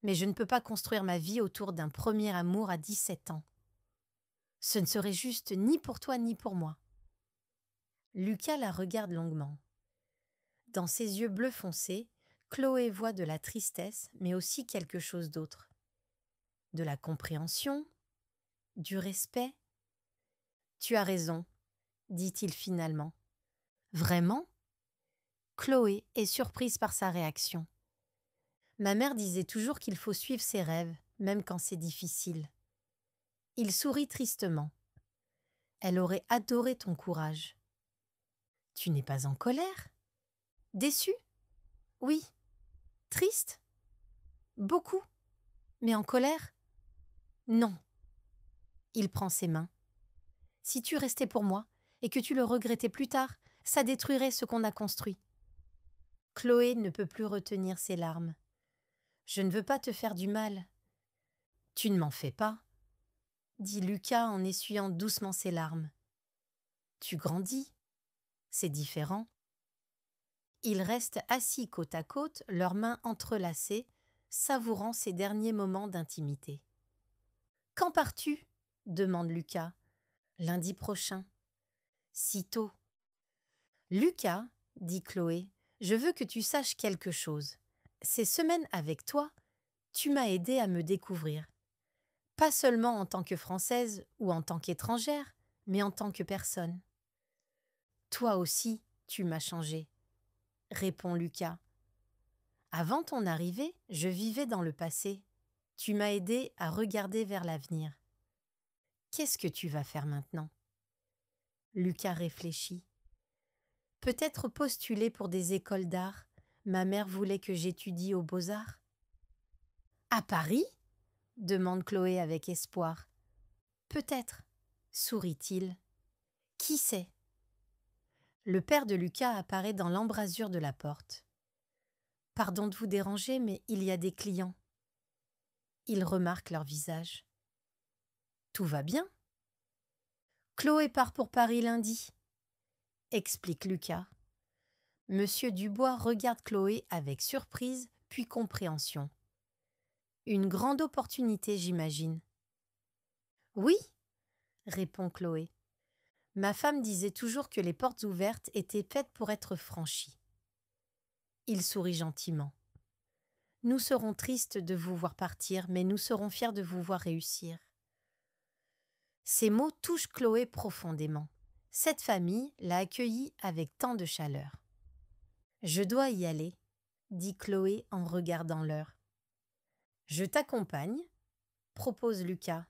Mais je ne peux pas construire ma vie autour d'un premier amour à 17 ans. Ce ne serait juste ni pour toi ni pour moi. » Lucas la regarde longuement. Dans ses yeux bleu foncé, Chloé voit de la tristesse, mais aussi quelque chose d'autre. De la compréhension, du respect. « Tu as raison, » dit-il finalement. « Vraiment ?» Chloé est surprise par sa réaction. Ma mère disait toujours qu'il faut suivre ses rêves, même quand c'est difficile. Il sourit tristement. Elle aurait adoré ton courage. Tu n'es pas en colère? Déçue? Oui. Triste? Beaucoup. Mais en colère? Non. Il prend ses mains. Si tu restais pour moi et que tu le regrettais plus tard, ça détruirait ce qu'on a construit. Chloé ne peut plus retenir ses larmes. Je ne veux pas te faire du mal. Tu ne m'en fais pas, dit Lucas en essuyant doucement ses larmes. Tu grandis. C'est différent. Ils restent assis côte à côte, leurs mains entrelacées, savourant ces derniers moments d'intimité. « Quand pars-tu » demande Lucas. « Lundi prochain. »« Si tôt. »« Lucas, » dit Chloé, « je veux que tu saches quelque chose. Ces semaines avec toi, tu m'as aidé à me découvrir. Pas seulement en tant que Française ou en tant qu'étrangère, mais en tant que personne. Toi aussi, tu m'as changé, répond Lucas. Avant ton arrivée, je vivais dans le passé. Tu m'as aidé à regarder vers l'avenir. Qu'est-ce que tu vas faire maintenant? Lucas réfléchit. Peut-être postuler pour des écoles d'art. Ma mère voulait que j'étudie aux Beaux-Arts. À Paris? Demande Chloé avec espoir. Peut-être, sourit-il. Qui sait? Le père de Lucas apparaît dans l'embrasure de la porte. Pardon de vous déranger, mais il y a des clients. Il remarque leur visage. Tout va bien? Chloé part pour Paris lundi, explique Lucas. Monsieur Dubois regarde Chloé avec surprise puis compréhension. Une grande opportunité, j'imagine. Oui, répond Chloé. Ma femme disait toujours que les portes ouvertes étaient faites pour être franchies. Il sourit gentiment. Nous serons tristes de vous voir partir, mais nous serons fiers de vous voir réussir. Ces mots touchent Chloé profondément. Cette famille l'a accueillie avec tant de chaleur. Je dois y aller, dit Chloé en regardant l'heure. Je t'accompagne, propose Lucas.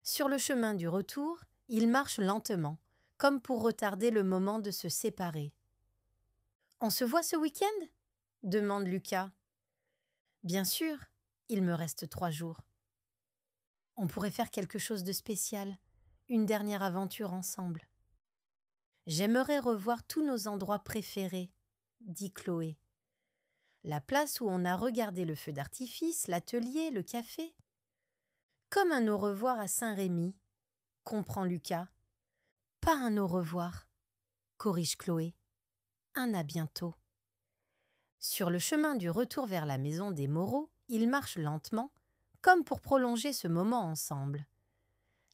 Sur le chemin du retour, ils marchent lentement, comme pour retarder le moment de se séparer. On se voit ce week-end ? Demande Lucas. Bien sûr, il me reste 3 jours. On pourrait faire quelque chose de spécial, une dernière aventure ensemble. J'aimerais revoir tous nos endroits préférés, dit Chloé. La place où on a regardé le feu d'artifice, l'atelier, le café. Comme un au revoir à Saint-Rémy, comprend Lucas. Pas un au revoir, corrige Chloé. Un à bientôt. Sur le chemin du retour vers la maison des Moreau, ils marchent lentement, comme pour prolonger ce moment ensemble.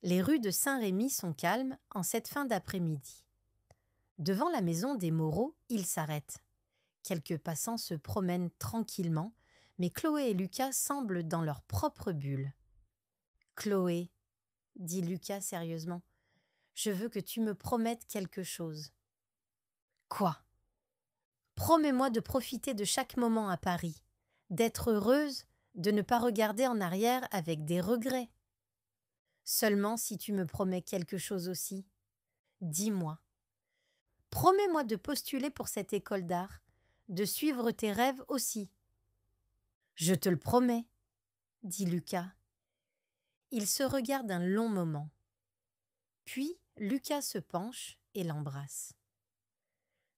Les rues de Saint-Rémy sont calmes en cette fin d'après-midi. Devant la maison des Moreau, ils s'arrêtent. Quelques passants se promènent tranquillement, mais Chloé et Lucas semblent dans leur propre bulle. « Chloé, » dit Lucas sérieusement, « je veux que tu me promettes quelque chose. »« Quoi ? » ?»« Promets-moi de profiter de chaque moment à Paris, d'être heureuse, de ne pas regarder en arrière avec des regrets. Seulement si tu me promets quelque chose aussi, dis-moi. Promets-moi de postuler pour cette école d'art, de suivre tes rêves aussi. Je te le promets, dit Lucas. Ils se regardent un long moment. Puis Lucas se penche et l'embrasse.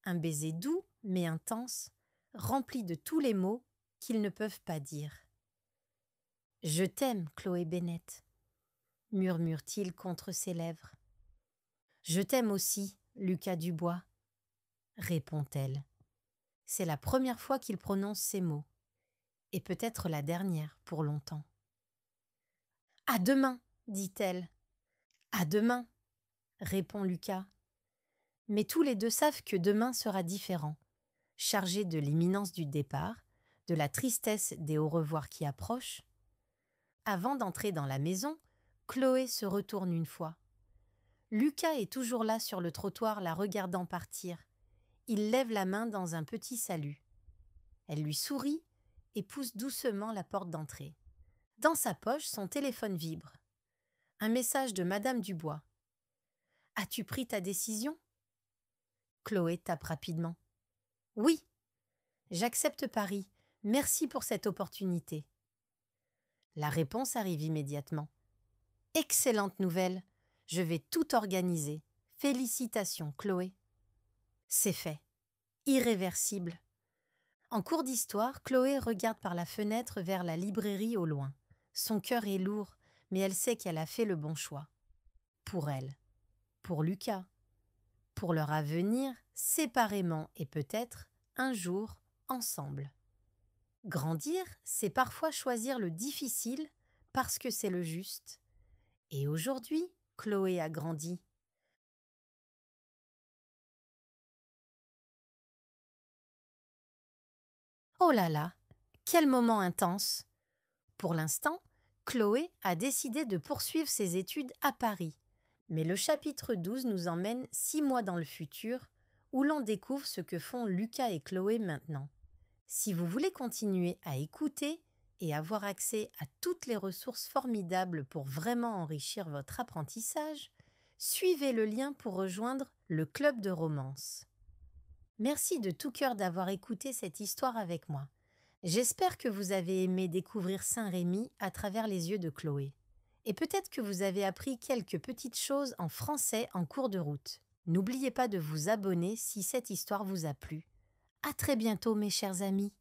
Un baiser doux mais intense, rempli de tous les mots qu'ils ne peuvent pas dire. « Je t'aime, Chloé Bennett », murmure-t-il contre ses lèvres. « Je t'aime aussi, Lucas Dubois », répond-elle. C'est la première fois qu'il prononce ces mots, et peut-être la dernière pour longtemps. « À demain, dit-elle. « À demain, répond Lucas. Mais tous les deux savent que demain sera différent, chargé de l'imminence du départ, de la tristesse des au revoir qui approchent. Avant d'entrer dans la maison, Chloé se retourne une fois. Lucas est toujours là sur le trottoir la regardant partir. Il lève la main dans un petit salut. Elle lui sourit et pousse doucement la porte d'entrée. Dans sa poche, son téléphone vibre. Un message de Madame Dubois. « As-tu pris ta décision ?» Chloé tape rapidement. « Oui, j'accepte Paris. Merci pour cette opportunité. » La réponse arrive immédiatement. « Excellente nouvelle. Je vais tout organiser. Félicitations, Chloé. » C'est fait. Irréversible. En cours d'histoire, Chloé regarde par la fenêtre vers la librairie au loin. Son cœur est lourd, mais elle sait qu'elle a fait le bon choix. Pour elle, pour Lucas, pour leur avenir, séparément et peut-être, un jour, ensemble. Grandir, c'est parfois choisir le difficile parce que c'est le juste. Et aujourd'hui, Chloé a grandi. Oh là là, quel moment intense! Pour l'instant, Chloé a décidé de poursuivre ses études à Paris. Mais le chapitre 12 nous emmène 6 mois dans le futur, où l'on découvre ce que font Lucas et Chloé maintenant. Si vous voulez continuer à écouter et avoir accès à toutes les ressources formidables pour vraiment enrichir votre apprentissage, suivez le lien pour rejoindre le club de romance. Merci de tout cœur d'avoir écouté cette histoire avec moi. J'espère que vous avez aimé découvrir Saint-Rémy à travers les yeux de Chloé. Et peut-être que vous avez appris quelques petites choses en français en cours de route. N'oubliez pas de vous abonner si cette histoire vous a plu. À très bientôt mes chers amis.